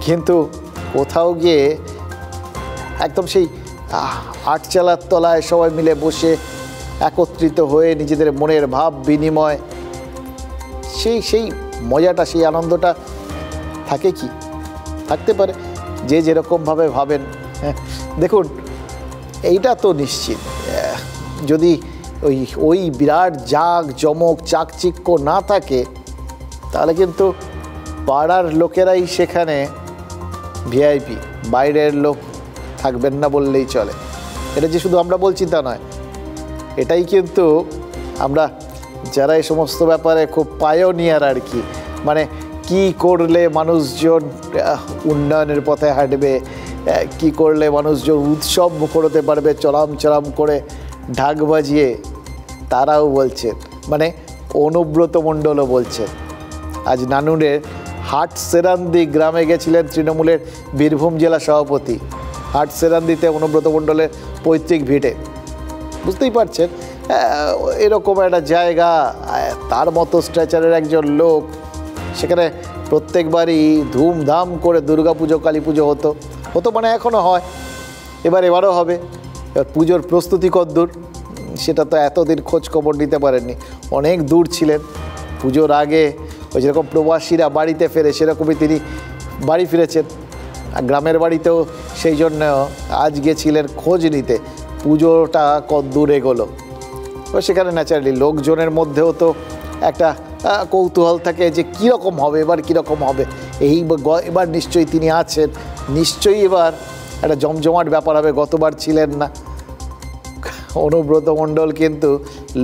কিন্তু কোথাও গিয়ে একদম সেই আটচালার তলায় সবাই মিলে বসে একত্রিত হয়ে নিজেদের মনের ভাব বিনিময়, সেই মজাটা, সেই আনন্দটা থাকে কি? থাকতে পারে, যে যেরকমভাবে ভাবেন। দেখুন, এইটা তো নিশ্চিত যদি ওই বিরাট জাঁক জমক চাকচিক্য না থাকে, তাহলে কিন্তু পাড়ার লোকেরাই সেখানে ভিআইপি, বাইরের লোক থাকবেন না বললেই চলে। এটা যে শুধু আমরা বলছি তা নয়, এটাই কিন্তু আমরা যারা এই সমস্ত ব্যাপারে খুব পায়োনিয়ার আর কি, মানে কি করলে মানুষজন উন্নয়নের পথে হাঁটবে, কি করলে মানুষজন উৎসব মুখর হতে পারবে চলাম চলাম করে ঢাক বাজিয়ে, তারাও বলছেন, মানে অনুব্রত মণ্ডলও বলছেন। আজ নানুরের হাটসেরান্দি গ্রামে গেছিলেন তৃণমূলের বীরভূম জেলা সভাপতি। হাটসেরান্দিতে অনুব্রত মণ্ডলের পৈতৃক ভিটে, বুঝতেই পারছেন এরকম একটা জায়গা, তার মতো স্ট্রেচারের একজন লোক, সেখানে প্রত্যেকবারই ধুমধাম করে দুর্গাপুজো কালী পুজো হতো মানে এখনও হয়, এবারও হবে। এবার পুজোর প্রস্তুতি কতদূর সেটা তো এতদিন খোঁজ খবর নিতে পারেননি, অনেক দূর ছিলেন। পুজোর আগে ওই যেরকম প্রবাসীরা বাড়িতে ফেরে সেরকমই তিনি বাড়ি ফিরেছেন, গ্রামের বাড়িতেও সেই জন্য আজ গেছিলেন খোঁজ নিতে পুজোটা কত দূর এগোলো। সেখানে ন্যাচারালি লোকজনের মধ্যেও তো একটা কৌতূহল থাকে যে কীরকম হবে, এবার কীরকম হবে, এবার নিশ্চয়ই তিনি আছেন, নিশ্চয়ই এবার একটা জমজমাট ব্যাপার হবে, গতবার ছিলেন না। অনুব্রত মণ্ডল কিন্তু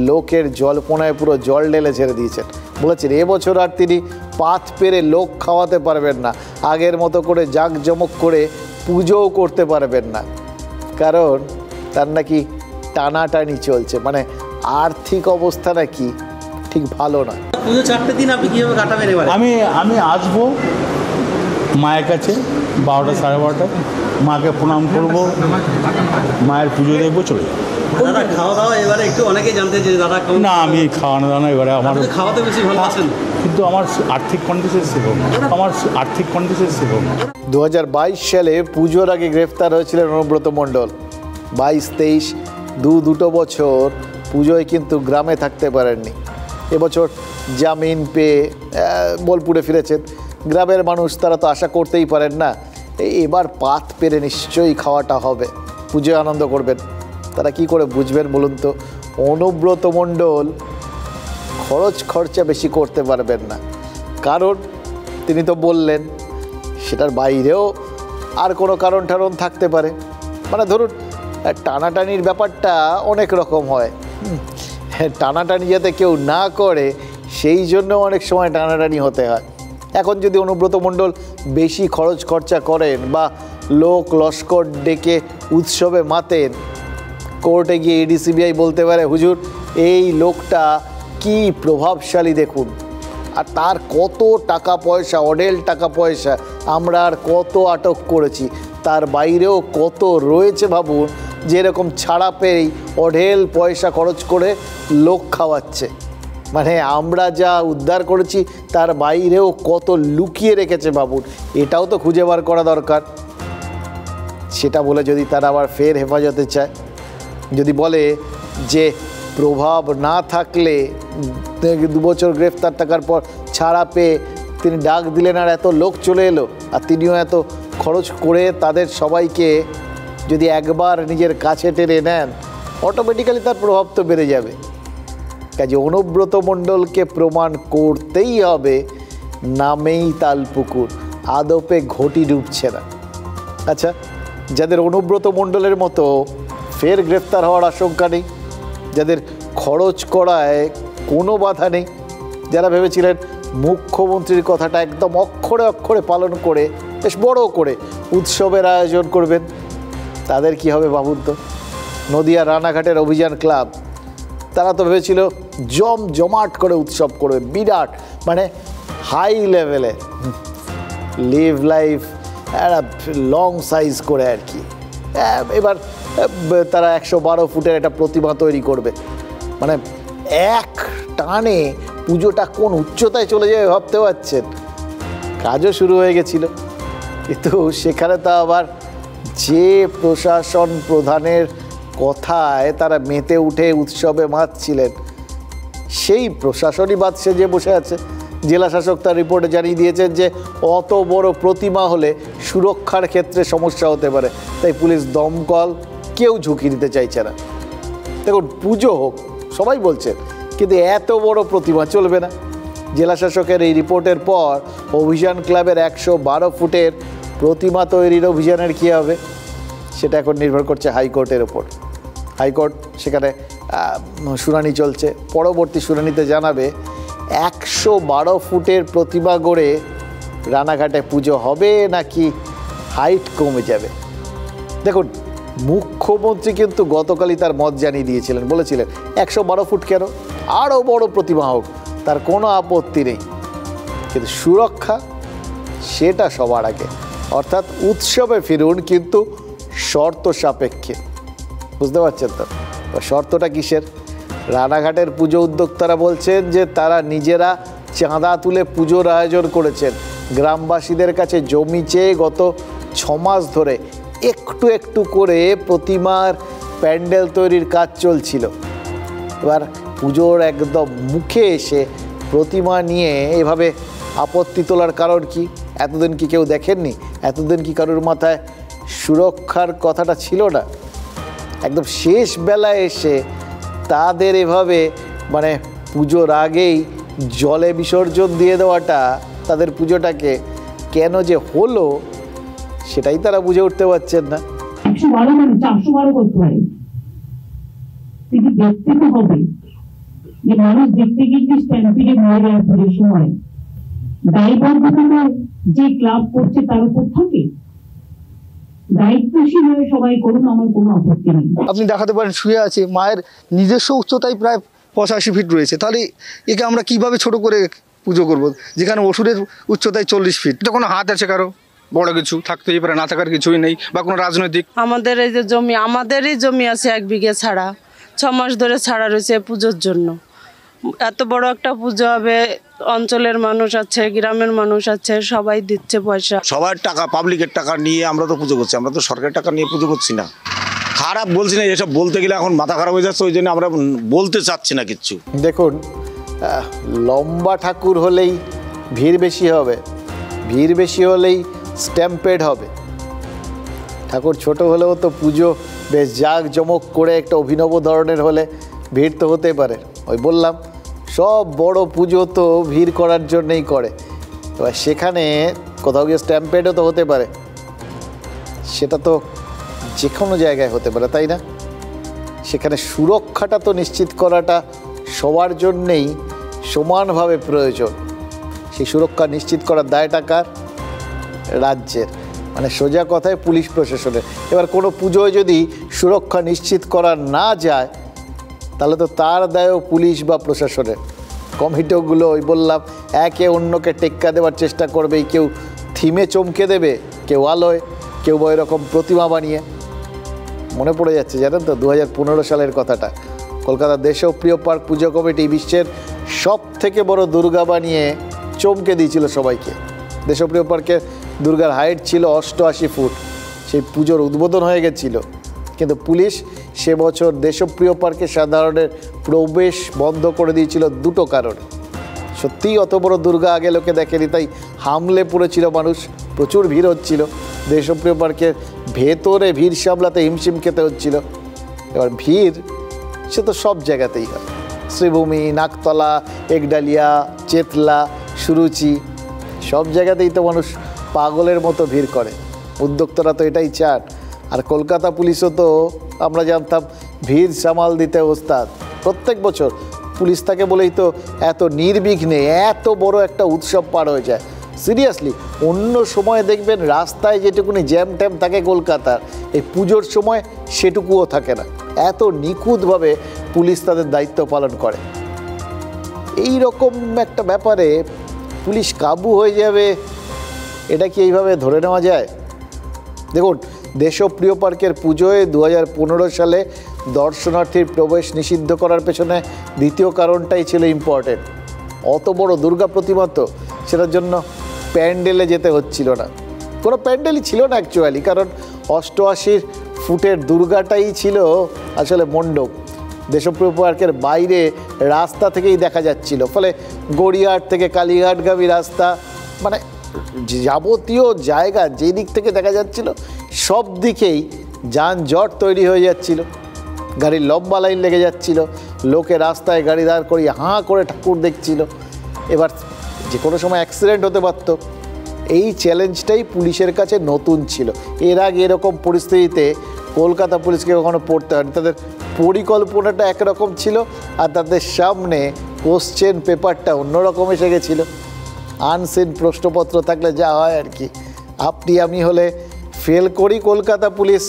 লোকের জল্পনায় পুরো জল ঢেলে ছেড়ে দিয়েছেন, বলেছেন এবছর আর তিনি পাত পেরে লোক খাওয়াতে পারবেন না, আগের মতো করে জাঁকজমক করে পুজোও করতে পারবেন না, কারণ তার নাকি টানাটানি চলছে, মানে আর্থিক অবস্থা নাকি ঠিক ভালো না। পুজো 4টে দিন আপনি কীভাবে কাটাবেন এবার? আমি আসবো মায়ের কাছে 12টা 12:30, মাকে প্রণাম করবো, মায়ের পুজো দেখবো, চলে যাবো। দাদা খাওয়া দাওয়া এবারে একটু অনেকেই জানতে চাই দাদা। না, আমি খাওয়ানো দাওয়া এবারে আমার খাওয়াতে বেশি ভালোবাসেন, কিন্তু আমার আর্থিক কন্ডিশন সেরকম, 2022 সালে পুজোর আগে গ্রেফতার হয়েছিলেন অনুব্রত মণ্ডল। 22-23 দুটো বছর পুজোয় কিন্তু গ্রামে থাকতে পারেননি। এবছর জামিন পেয়ে বোলপুরে ফিরেছেন। গ্রামের মানুষ তারা তো আশা করতেই পারেন না এবার পাত পেরে নিশ্চয়ই খাওয়াটা হবে, পুজোয় আনন্দ করবেন। তারা কি করে বুঝবেন বলুন তো? অনুব্রত মণ্ডল খরচা বেশি করতে পারবেন না, কারণ তিনি তো বললেন সেটার বাইরেও আর কোনো কারণ থাকতে পারে। মানে ধরুন টানাটানির ব্যাপারটা অনেক রকম হয়, টানাটানি যাতে কেউ না করে সেই জন্য অনেক সময় টানাটানি হতে হয়। এখন যদি অনুব্রত মণ্ডল বেশি খরচা করেন বা লোক লস্কর ডেকে উৎসবে মাতেন, কোর্টে গিয়ে ইডি সিবিআই বলতে পারে হুজুর এই লোকটা কি প্রভাবশালী দেখুন, আর তার কত টাকা পয়সা, অঢেল টাকা পয়সা, আমরা আর কত আটক করেছি, তার বাইরেও কত রয়েছে ভাবুন, যেরকম ছাড়া পেয়েই অঢেল পয়সা খরচ করে লোক খাওয়াচ্ছে। মানে আমরা যা উদ্ধার করেছি তার বাইরেও কত লুকিয়ে রেখেছে ভাবুন, এটাও তো খুঁজে বার করা দরকার। সেটা বলে যদি তারা আবার ফের হেফাজতে চায়, যদি বলে যে প্রভাব না থাকলে 2 বছর গ্রেফতার থাকার পর ছাড়া পেয়ে তিনি ডাক দিলেন আর এত লোক চলে এলো, আর তিনিও এত খরচ করে তাদের সবাইকে যদি একবার নিজের কাছে টেনে নেন, অটোমেটিক্যালি তার প্রভাব তো বেড়ে যাবে। কাজে অনুব্রত মণ্ডলকে প্রমাণ করতেই হবে নামেই তালপুকুর, আদপে ঘটি ডুবছে না। আচ্ছা, যাদের অনুব্রত মণ্ডলের মতো ফের গ্রেফতার হওয়ার আশঙ্কা নেই, যাদের খরচ করায় কোনো বাধা নেই, যারা ভেবেছিলেন মুখ্যমন্ত্রীর কথাটা একদম অক্ষরে অক্ষরে পালন করে বেশ বড় করে উৎসবের আয়োজন করবেন, তাদের কি হবে ভাবুন তো? নদিয়া রানাঘাটের অভিযান ক্লাব, তারা তো ভেবেছিল জমাট করে উৎসব করবে, বিরাট মানে হাই লেভেলে, লিভ লাইফ একটা লং সাইজ করে আর কি। এবার তারা 112 ফুটের একটা প্রতিমা তৈরি করবে, মানে এক টানে পুজোটা কোন উচ্চতায় চলে যাবে ভাবতে পারছেন। কাজও শুরু হয়ে গেছিল, কিন্তু সেখানে তো আবার যে প্রশাসন প্রধানের কথায় তারা মেতে উঠে উৎসবে মাতছিলেন, সেই প্রশাসনই বাদ সেজে বসে আছে। জেলা শাসক তার রিপোর্টে জানিয়ে দিয়েছেন যে অত বড় প্রতিমা হলে সুরক্ষার ক্ষেত্রে সমস্যা হতে পারে, তাই পুলিশ দমকল কেউ ঝুঁকি নিতে চাইছে না। দেখুন পুজো হোক সবাই বলছেন, কিন্তু এত বড় প্রতিমা চলবে না। জেলা শাসকের এই রিপোর্টের পর অভিযান ক্লাবের 112 ফুটের প্রতিমা তৈরির অভিযানের কী হবে সেটা এখন নির্ভর করছে হাইকোর্টের ওপর। হাইকোর্ট সেখানে শুনানি চলছে, পরবর্তী শুনানিতে জানাবে 112 ফুটের প্রতিমা গড়ে রানাঘাটে পুজো হবে নাকি হাইট কমে যাবে। দেখুন মুখ্যমন্ত্রী কিন্তু গতকালই তার মত জানিয়ে দিয়েছিলেন, বলেছিলেন 112 ফুট কেন, আরও বড় প্রতিমা হোক, তার কোনো আপত্তি নেই, কিন্তু সুরক্ষা সেটা সবার আগে। অর্থাৎ উৎসবে ফিরুন কিন্তু শর্ত সাপেক্ষে। বুঝতে পারছেন তো শর্তটা কিসের? রানাঘাটের পুজো উদ্যোক্তারা বলছেন যে তারা নিজেরা চাঁদা তুলে পুজোর আয়োজন করেছেন, গ্রামবাসীদের কাছে জমি চেয়ে গত 6 মাস ধরে একটু একটু করে প্রতিমার প্যান্ডেল তৈরির কাজ চলছিল। এবার পুজোর একদম মুখে এসে প্রতিমা নিয়ে এভাবে আপত্তি তোলার কারণ কি? এতদিন কি কেউ দেখেননি? এতদিন কি কারোর মাথায় সুরক্ষার কথাটা ছিল না? একদম শেষ বেলায় এসে তাদের এভাবে মানে পুজোর আগেই জলে বিসর্জন দিয়ে দেওয়াটা তাদের পুজোটাকে কেন যে হলো সেটাই তারা বুঝে উঠতে পারছেন না। 112 মানে 412 করতে পারে, কিন্তু দেখতে তো হবে যে মানুষ দেখতে গিয়ে স্ট্যাম্পিডে মরে যায় পুজোর সময়, দায়বদ্ধতা যে ক্লাব করছে তার উপর থাকে। দায়িত্বশীল হয়ে সবাই করুন, আমার কোনো আপত্তি নেই। আপনি দেখাতে পারেন শুয়ে আছে, মায়ের নিজস্ব উচ্চতায় প্রায় 85 ফিট রয়েছে, তাহলে একে আমরা কিভাবে ছোট করে পুজো করব, যেখানে অসুরের উচ্চতায় 40 ফিট। তো কোনো হাত আছে কারো বড় কিছু থাকতেই পারে, না থাকার কিছুই নেই, বা কোনো রাজনৈতিক। আমাদের এই যে জমি, আমাদেরই জমি আছে 1 বিঘে ছাড়া, 6 মাস ধরে ছাড়া রয়েছে পুজোর জন্য। এত বড় একটা পুজো হবে, অঞ্চলের মানুষ আছে, গ্রামের মানুষ আছে, সবাই দিচ্ছে পয়সা, সবার টাকা, পাবলিকের টাকা নিয়ে আমরা তো পুজো করছি, আমরা তো সরকারের টাকা নিয়ে পুজো করছি না। খারাপ বলছি না, এসব বলতে গেলে এখন মাথা খারাপ হয়ে যাচ্ছে, ওই জন্য আমরা বলতে চাচ্ছি না কিচ্ছু। দেখুন লম্বা ঠাকুর হলেই ভিড় বেশি হবে, ভিড় বেশি হলেই স্ট্যাম্পেড হবে। ঠাকুর ছোট হলেও তো পুজো বেশ জাঁকজমক করে একটা অভিনব ধরনের হলে ভিড় তো হতে পারে। ওই বললাম সব বড় পুজো তো ভিড় করার জন্যই করে, এবার সেখানে কোথাও গিয়ে স্ট্যাম্পেডও তো হতে পারে, সেটা তো যে কোনো জায়গায় হতে পারে, তাই না? সেখানে সুরক্ষাটা তো নিশ্চিত করাটা সবার জন্যেই সমানভাবে প্রয়োজন। সেই সুরক্ষা নিশ্চিত করার দায়টা কার? রাজ্যের, মানে সোজা কথায় পুলিশ প্রশাসনের। এবার কোনো পুজোয় যদি সুরক্ষা নিশ্চিত করা না যায় তাহলে তো তার দায়ও পুলিশ বা প্রশাসনের। কমিটিগুলো ওই বললাম একে অন্যকে টেক্কা দেওয়ার চেষ্টা করবে, কেউ থিমে চমকে দেবে, কেউ আলোয়, কেউ বা এরকম প্রতিমা বানিয়ে। মনে পড়ে যাচ্ছে জানেন তো 2015 সালের কথাটা, কলকাতার দেশপ্রিয় পার্ক পুজো কমিটি বিশ্বের সবথেকে বড় দুর্গা বানিয়ে চমকে দিয়েছিল সবাইকে। দেশপ্রিয় পার্কের দুর্গার হাইট ছিল 88 ফুট, সেই পুজোর উদ্বোধন হয়ে গেছিল, কিন্তু পুলিশ সে বছর দেশপ্রিয় পার্কে সাধারণের প্রবেশ বন্ধ করে দিয়েছিল দুটো কারণে। সত্যিই অত বড় দুর্গা আগে লোকে দেখেনি, তাই হামলে পড়েছিল মানুষ, প্রচুর ভিড় হচ্ছিল, দেশপ্রিয় পার্কের ভেতরে ভিড় সামলাতে হিমশিম খেতে হচ্ছিল। এবার ভিড় সে তো সব জায়গাতেই হয়, শ্রীভূমি, নাকতলা, একডালিয়া, চেতলা, সুরুচি, সব জায়গাতেই তো মানুষ পাগলের মতো ভিড় করে। উদ্যোক্তারা তো এটাই চান। আর কলকাতা পুলিশও তো আমরা জানতাম ভিড় সামাল দিতে ওস্তাদ। প্রত্যেক বছর পুলিশ থাকে বলেই তো এত নির্বিঘ্নে এত বড় একটা উৎসব পার হয়ে যায়। সিরিয়াসলি অন্য সময় দেখবেন রাস্তায় যেটুকুনি জ্যাম ট্যাম থাকে কলকাতার, এই পুজোর সময় সেটুকুও থাকে না। এত নিখুঁতভাবে পুলিশ তাদের দায়িত্ব পালন করে। এই রকম একটা ব্যাপারে পুলিশ কাবু হয়ে যাবে, এটা কি এইভাবে ধরে নেওয়া যায়? দেখুন দেশপ্রিয় পার্কের পুজোয় 2015 সালে দর্শনার্থীর প্রবেশ নিষিদ্ধ করার পেছনে দ্বিতীয় কারণটাই ছিল ইম্পর্টেন্ট। অত বড় দুর্গা প্রতিমা তো, সেটার জন্য প্যান্ডেলে যেতে হচ্ছিল না, কোনো প্যান্ডেলই ছিল না অ্যাকচুয়ালি, কারণ 88 ফুটের দুর্গাটাই ছিল আসলে মণ্ডপ। দেশপ্রিয় পার্কের বাইরে রাস্তা থেকেই দেখা যাচ্ছিল, ফলে গড়িয়াহাট থেকে কালীঘাটগামী রাস্তা, মানে যাবতীয় জায়গা যেই দিক থেকে দেখা যাচ্ছিল সব দিকেই যানজট তৈরি হয়ে যাচ্ছিল। গাড়ির লম্বা লাইন লেগে যাচ্ছিল, লোকে রাস্তায় গাড়ি দাঁড় করিয়ে হাঁ করে ঠাকুর দেখছিল। এবার যে কোনো সময় অ্যাক্সিডেন্ট হতে পারত। এই চ্যালেঞ্জটাই পুলিশের কাছে নতুন ছিল। এর আগে এরকম পরিস্থিতিতে কলকাতা পুলিশকে কখনো পড়তে হয়নি। তাদের পরিকল্পনাটা একরকম ছিল আর তাদের সামনে কোশ্চেন পেপারটা অন্যরকম এসে গেছিল। আনসিন প্রশ্নপত্র থাকলে যা হয় আর কি, আপনি আমি হলে ফেল করি, কলকাতা পুলিশ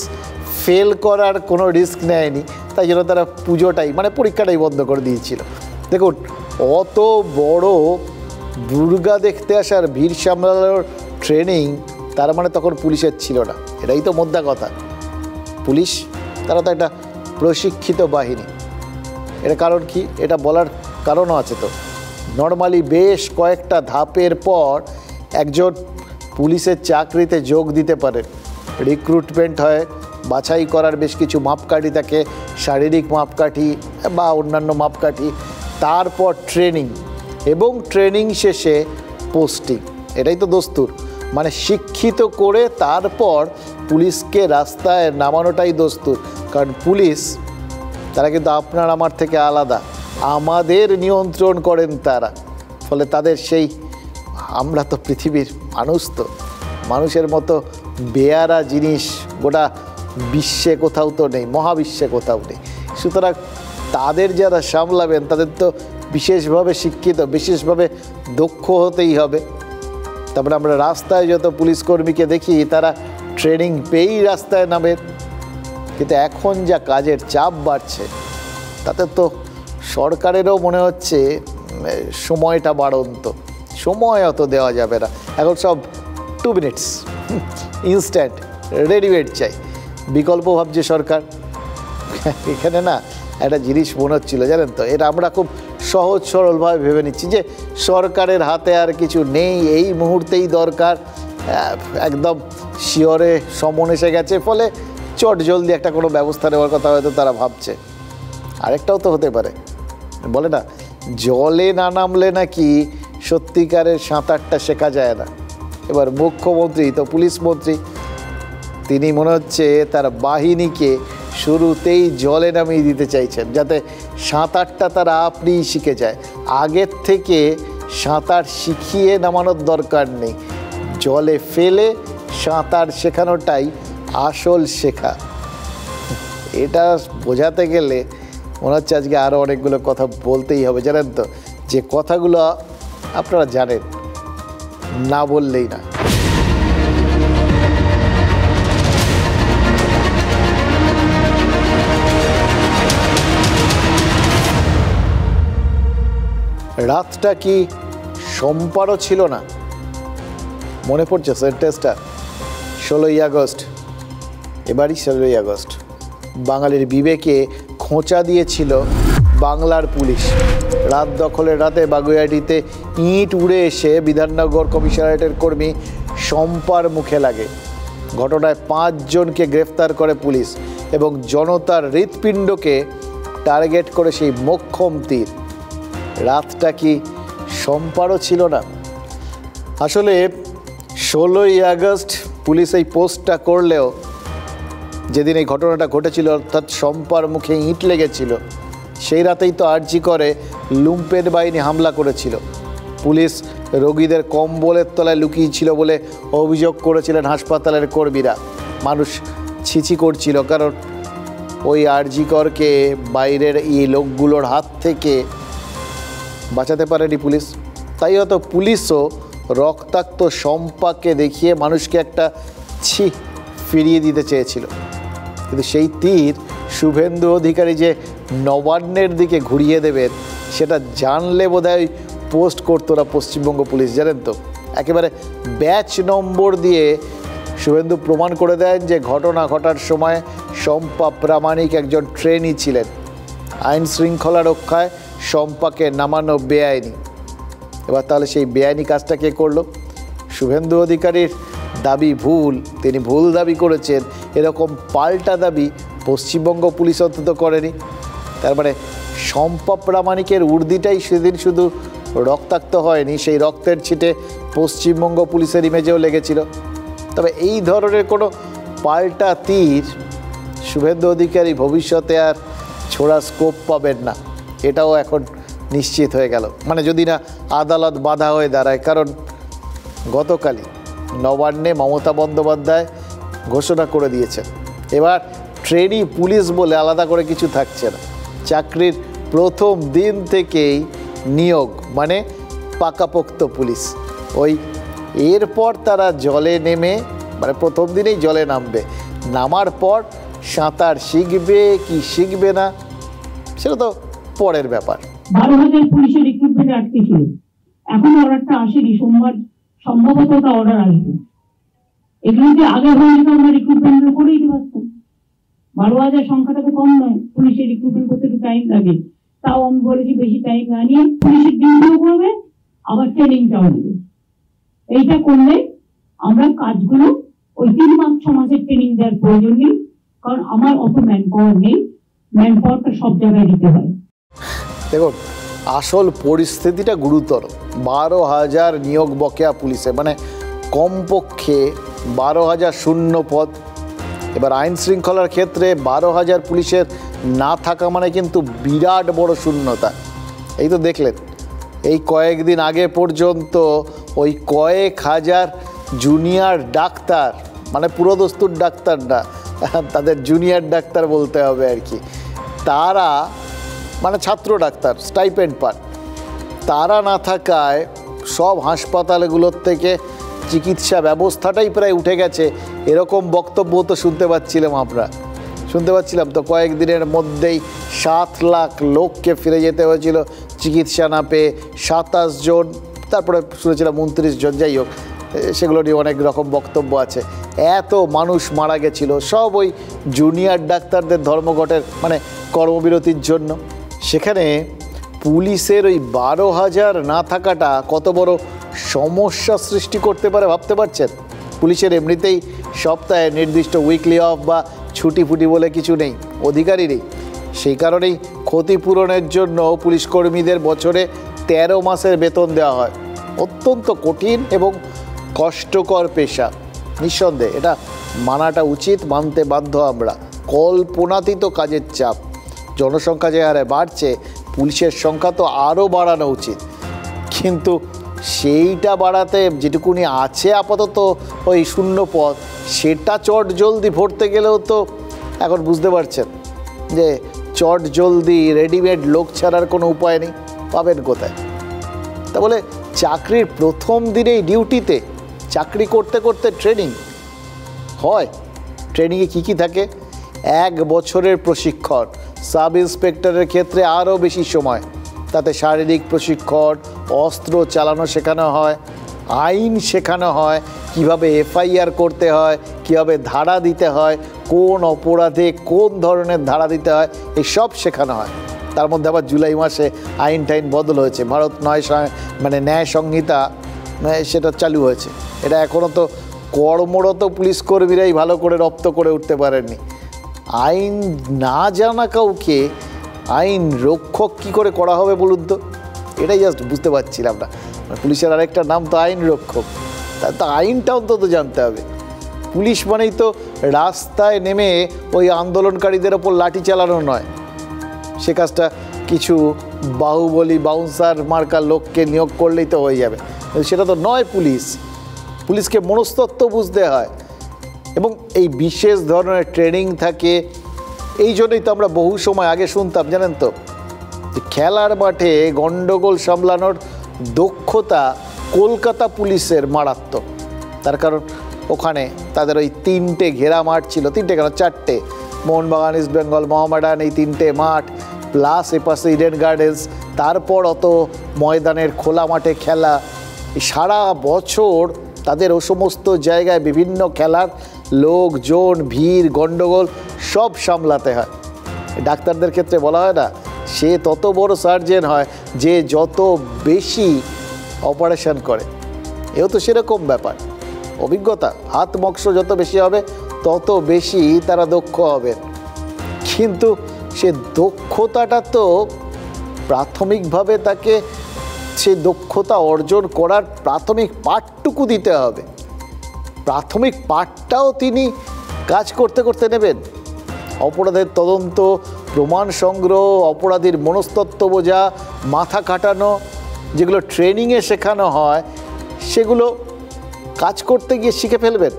ফেল করার কোনো রিস্ক নেয়নি, তাই জন্য তারা পুজোটাই মানে পরীক্ষাটাই বন্ধ করে দিয়েছিল। দেখুন, অত বড় দুর্গা দেখতে আসার ভিড় সামলানোর ট্রেনিং তার মানে তখন পুলিশের ছিল না, এটাই তো মোদ্দা কথা। পুলিশ তারা তো একটা প্রশিক্ষিত বাহিনী। এটা কারণ কি, এটা বলার কারণও আছে। তো নর্মালি বেশ কয়েকটা ধাপের পর একজন পুলিশের চাকরিতে যোগ দিতে পারে। রিক্রুটমেন্ট হয়, বাছাই করার বেশ কিছু মাপকাঠি থাকে, শারীরিক মাপকাঠি বা অন্যান্য মাপকাঠি, তারপর ট্রেনিং এবং ট্রেনিং শেষে পোস্টিং। এটাই তো দস্তুর, মানে শিক্ষিত করে তারপর পুলিশকে রাস্তায় নামানোটাই দস্তুর। কারণ পুলিশ তারা কিন্তু আপনার আমার থেকে আলাদা, আমাদের নিয়ন্ত্রণ করেন তারা। ফলে তাদের সেই, আমরা তো পৃথিবীর মানুষ, তো মানুষের মতো বেয়ারা জিনিস গোটা বিশ্বে কোথাও তো নেই, মহাবিশ্বে কোথাও নেই। সুতরাং তাদের যারা সামলাবেন তাদের তো বিশেষভাবে শিক্ষিত, বিশেষভাবে দক্ষ হতেই হবে। তারপরে আমরা রাস্তায় যত পুলিশ কর্মীকে দেখি তারা ট্রেনিং পেয়েই রাস্তায় নামে। কিন্তু এখন যা কাজের চাপ বাড়ছে তাতে তো সরকারেরও মনে হচ্ছে সময়টা বাড়ন্ত, সময় অত দেওয়া যাবে না। এখন সব 2 মিনিটস ইনস্ট্যান্ট রেডিমেড চাই, বিকল্প ভাবছে সরকার। এখানে না একটা জিনিস মনে হচ্ছিল জানেন তো, এটা আমরা খুব সহজ সরলভাবে ভেবে নিচ্ছি যে সরকারের হাতে আর কিছু নেই, এই মুহূর্তেই দরকার, একদম শিওরে সমন এসে গেছে, ফলে চট জলদি একটা কোনো ব্যবস্থা নেওয়ার কথা হয়তো তারা ভাবছে। আরেকটাও তো হতে পারে, বলে না জলে না নামলে নাকি সত্যিকারের সাঁতারটা শেখা যায় না। এবার মুখ্যমন্ত্রী তো পুলিশ মন্ত্রী, তিনি মনে হচ্ছে তার বাহিনীকে শুরুতেই জলে নামিয়ে দিতে চাইছেন, যাতে সাঁতারটা তারা আপনিই শিখে যায়। আগের থেকে সাঁতার শিখিয়ে নামানোর দরকার নেই, জলে ফেলে সাঁতার শেখানোটাই আসল শেখা। এটা বোঝাতে গেলে মনে হচ্ছে আজকে আরও অনেকগুলো কথা বলতেই হবে, জানেন তো, যে কথাগুলো আপনারা জানেন, না বললেই না। রাতটা কি সম্পারও ছিল না? মনে পড়ছে সেন্টেন্সটা? 16ই আগস্ট, এবারই 16ই আগস্ট বাঙালির বিবেকে খোঁচা দিয়েছিল বাংলার পুলিশ। রাত দখলের রাতে বাগুইআটিতে ইট উড়ে এসে বিধাননগর কমিশনারেটের কর্মী শম্পার মুখে লাগে। ঘটনায় 5 জনকে গ্রেফতার করে পুলিশ এবং জনতার হৃৎপিণ্ডকে টার্গেট করে সেই মোক্ষম তীর। রাতটা কি সম্পারও ছিল না? আসলে 16ই আগস্ট পুলিশ এই পোস্টটা করলেও যেদিন এই ঘটনাটা ঘটেছিল, অর্থাৎ শম্পার মুখে ইট লেগেছিল, সেই রাতেই তো আরজি করে লুম্পেন বাহিনী হামলা করেছিল। পুলিশ রোগীদের কম্বলের তলায় লুকিয়েছিল বলে অভিযোগ করেছিলেন হাসপাতালের কর্মীরা। মানুষ ছিছি করছিল, কারণ ওই আরজি করকে বাইরের এই লোকগুলোর হাত থেকে বাঁচাতে পারেনি পুলিশ। তাই হয়তো পুলিশও রক্তাক্ত শম্পাকে দেখিয়ে মানুষকে একটা ছি ফিরিয়ে দিতে চেয়েছিল। কিন্তু সেই তীর শুভেন্দু অধিকারী যে নবান্নের দিকে ঘুরিয়ে দেবেন সেটা জানলে বোধহয় পোস্ট করতো না পশ্চিমবঙ্গ পুলিশ, জানেন তো। একেবারে ব্যাচ নম্বর দিয়ে শুভেন্দু প্রমাণ করে দেন যে ঘটনা ঘটার সময় শম্পা প্রামাণিক একজন ট্রেনি ছিলেন। আইন শৃঙ্খলা রক্ষায় শম্পাকে নামানো বেআইনি। এবার তাহলে সেই বেআইনি কাজটা কে করলো? শুভেন্দু অধিকারীর দাবি ভুল, তিনি ভুল দাবি করেছেন, এরকম পাল্টা দাবি পশ্চিমবঙ্গ পুলিশ অন্তত করেনি। তার মানে শম্পা প্রামাণিকের উর্দিটাই সেদিন শুধু রক্তাক্ত হয়নি, সেই রক্তের ছিটে পশ্চিমবঙ্গ পুলিশের ইমেজেও লেগেছিল। তবে এই ধরনের কোনো পাল্টা তীর শুভেন্দু অধিকারী ভবিষ্যতে আর ছোড়ার স্কোপ পাবেন না, এটাও এখন নিশ্চিত হয়ে গেল। মানে যদি না আদালত বাধা হয়ে দাঁড়ায়। কারণ গতকালই নবান্নে মমতা বন্দ্যোপাধ্যায় ঘোষণা করে দিয়েছেন, এবার ট্রেনি পুলিশ বলে আলাদা করে কিছু থাকছে না। চাকরির প্রথম দিন থেকেই নিয়োগ, মানে পাকাপোক্ত পুলিশ। ওই এরপর তারা জলে নেমে, মানে প্রথম দিনেই জলে নামবে, নামার পর সাঁতার শিখবে কি শিখবে না সেটা তো পরের ব্যাপার। 12,000 পুলিশের রিক্রুটমেন্ট আটকে ছিল, এখন অর্ডারটা আসেনি, সোমবার সম্ভবত ওটা অর্ডার আসবে। এগুলো যে আগে হয়ে যেত আমরা রিক্রুটমেন্ট করে দিতে পারতাম। 12,000 সংখ্যাটা তো কম নয়, পুলিশের রিক্রুটমেন্ট করতে একটু টাইম লাগে। তাও আমি বলেছি বেশি টাইম না নিয়ে পুলিশের ডিউটিও করবে, আবার ট্রেনিংটাও নেবে। এইটা করলে আমরা কাজগুলো ওই 3 মাস 6 মাসের ট্রেনিং দেওয়ার প্রয়োজন নেই, কারণ আমার অত ম্যান পাওয়ার নেই, ম্যান পাওয়ারটা সব জায়গায় দিতে হয়। দেখুন, আসল পরিস্থিতিটা গুরুতর। 12,000 নিয়োগ বকেয়া পুলিশে, মানে কমপক্ষে 12,000 শূন্য পদ। এবার আইন শৃঙ্খলার ক্ষেত্রে 12,000 পুলিশের না থাকা মানে কিন্তু বিরাট বড় শূন্যতা। এই তো দেখলেন, এই কয়েকদিন আগে পর্যন্ত ওই কয়েক হাজার জুনিয়র ডাক্তার, মানে পুরোদস্তুর ডাক্তার না, তাদের জুনিয়র ডাক্তার বলতে হবে আর কি, তারা মানে ছাত্র ডাক্তার স্টাইপেন্ড পান, তারা না থাকায় সব হাসপাতালগুলোর থেকে চিকিৎসা ব্যবস্থাটাই প্রায় উঠে গেছে, এরকম বক্তব্য তো শুনতে পাচ্ছিলাম তো কয়েকদিনের মধ্যেই 7 লাখ লোককে ফিরে যেতে হয়েছিল চিকিৎসা না পেয়ে, 27 জন, তারপরে শুনেছিলাম 29 জন, যাই হোক সেগুলো নিয়ে অনেক রকম বক্তব্য আছে। এত মানুষ মারা গেছিল সব ওই জুনিয়র ডাক্তারদের ধর্মঘটের মানে কর্মবিরতির জন্য। সেখানে পুলিশের ওই 12,000 না থাকাটা কত বড় সমস্যা সৃষ্টি করতে পারে ভাবতে পারছেন? পুলিশের এমনিতেই সপ্তাহে নির্দিষ্ট উইকলি অফ বা ছুটি ফুটি বলে কিছু নেই, অধিকারই নেই। সেই কারণেই ক্ষতিপূরণের জন্য পুলিশ কর্মীদের বছরে 13 মাসের বেতন দেওয়া হয়। অত্যন্ত কঠিন এবং কষ্টকর পেশা, নিঃসন্দেহে এটা মানাটা উচিত, মানতে বাধ্য আমরা। কল্পনাতীত কাজের চাপ, জনসংখ্যা যে হারে বাড়ছে, পুলিশের সংখ্যা তো আরও বাড়ানো উচিত, কিন্তু সেইটা বাড়াতে যেটুকুনি আছে আপাতত ওই শূন্য পদ, সেটা চট জলদি ভরতে গেলেও তো এখন বুঝতে পারছেন যে চট জলদি রেডিমেড লোক ছাড়ার কোনো উপায় নেই, পাবেন কোথায়? তা বলে চাকরির প্রথম দিনেই ডিউটিতে, চাকরি করতে করতে ট্রেনিং হয়। ট্রেনিংয়ে কী কী থাকে? 1 বছরের প্রশিক্ষণ, সাব ইন্সপেক্টরের ক্ষেত্রে আরও বেশি সময়, তাতে শারীরিক প্রশিক্ষণ, অস্ত্র চালানো শেখানো হয়, আইন শেখানো হয়, কিভাবে এফআইআর করতে হয়, কিভাবে ধারা দিতে হয়, কোন অপরাধে কোন ধরনের ধারা দিতে হয়, এই সব শেখানো হয়। তার মধ্যে আবার জুলাই মাসে আইন টাইন বদল হয়েছে, ভারত মানে ন্যায় সংহিতা সেটা চালু হয়েছে। এটা এখনও তো কর্মরত পুলিশ কর্মীরাই ভালো করে রপ্ত করে উঠতে পারেননি। আইন না জানা কাউকে আইন রক্ষক কী করে করা হবে বলুন তো? এটাই জাস্ট বুঝতে পারছিলাম না। পুলিশের আরেকটা নাম তো আইন রক্ষক, তা তো আইনটা অন্তত জানতে হবে। পুলিশ মানেই তো রাস্তায় নেমে ওই আন্দোলনকারীদের ওপর লাঠি চালানো নয়, সে কাজটা কিছু বাহুবলী বাউন্সার মার্কার লোককে নিয়োগ করলেই তো হয়ে যাবে, সেটা তো নয়। পুলিশকে মনস্তত্ত্ব বুঝতে হয় এবং এই বিশেষ ধরনের ট্রেনিং থাকে। এই জন্যই তো আমরা বহু সময় আগে শুনতাম, জানেন তো, যে খেলার মাঠে গণ্ডগোল সামলানোর দক্ষতা কলকাতা পুলিশের মারাত্মক। তার কারণ ওখানে তাদের ওই 3টে ঘেরা মাঠ ছিল, 3টে কেন 4টে, মোহনবাগান, ইস্ট বেঙ্গল, মোহামেডান, এই 3টে মাঠ, প্লাস এপাশে ইডেন গার্ডেন্স, তারপর অত ময়দানের খোলা মাঠে খেলা। সারা বছর তাদের ও সমস্ত জায়গায় বিভিন্ন খেলার লোকজন, ভিড়, গণ্ডগোল সব সামলাতে হয়। ডাক্তারদের ক্ষেত্রে বলা হয় না, সে তত বড় সার্জেন হয় যে যত বেশি অপারেশন করে। এও তো সেরকম ব্যাপার, অভিজ্ঞতা, হাত মক্স যত বেশি হবে তত বেশি তারা দক্ষ হবেন। কিন্তু সে দক্ষতাটা তো প্রাথমিকভাবে তাকে সে দক্ষতা অর্জন করার প্রাথমিক পাঠটুকু দিতে হবে। প্রাথমিক পাঠটাও তিনি কাজ করতে করতে নেবেন। অপরাধের তদন্ত, প্রমাণ সংগ্রহ, অপরাধীর মনস্তত্ত্ব বোঝা, মাথা কাটানো, যেগুলো ট্রেনিংয়ে শেখানো হয়, সেগুলো কাজ করতে গিয়ে শিখে ফেলবেন?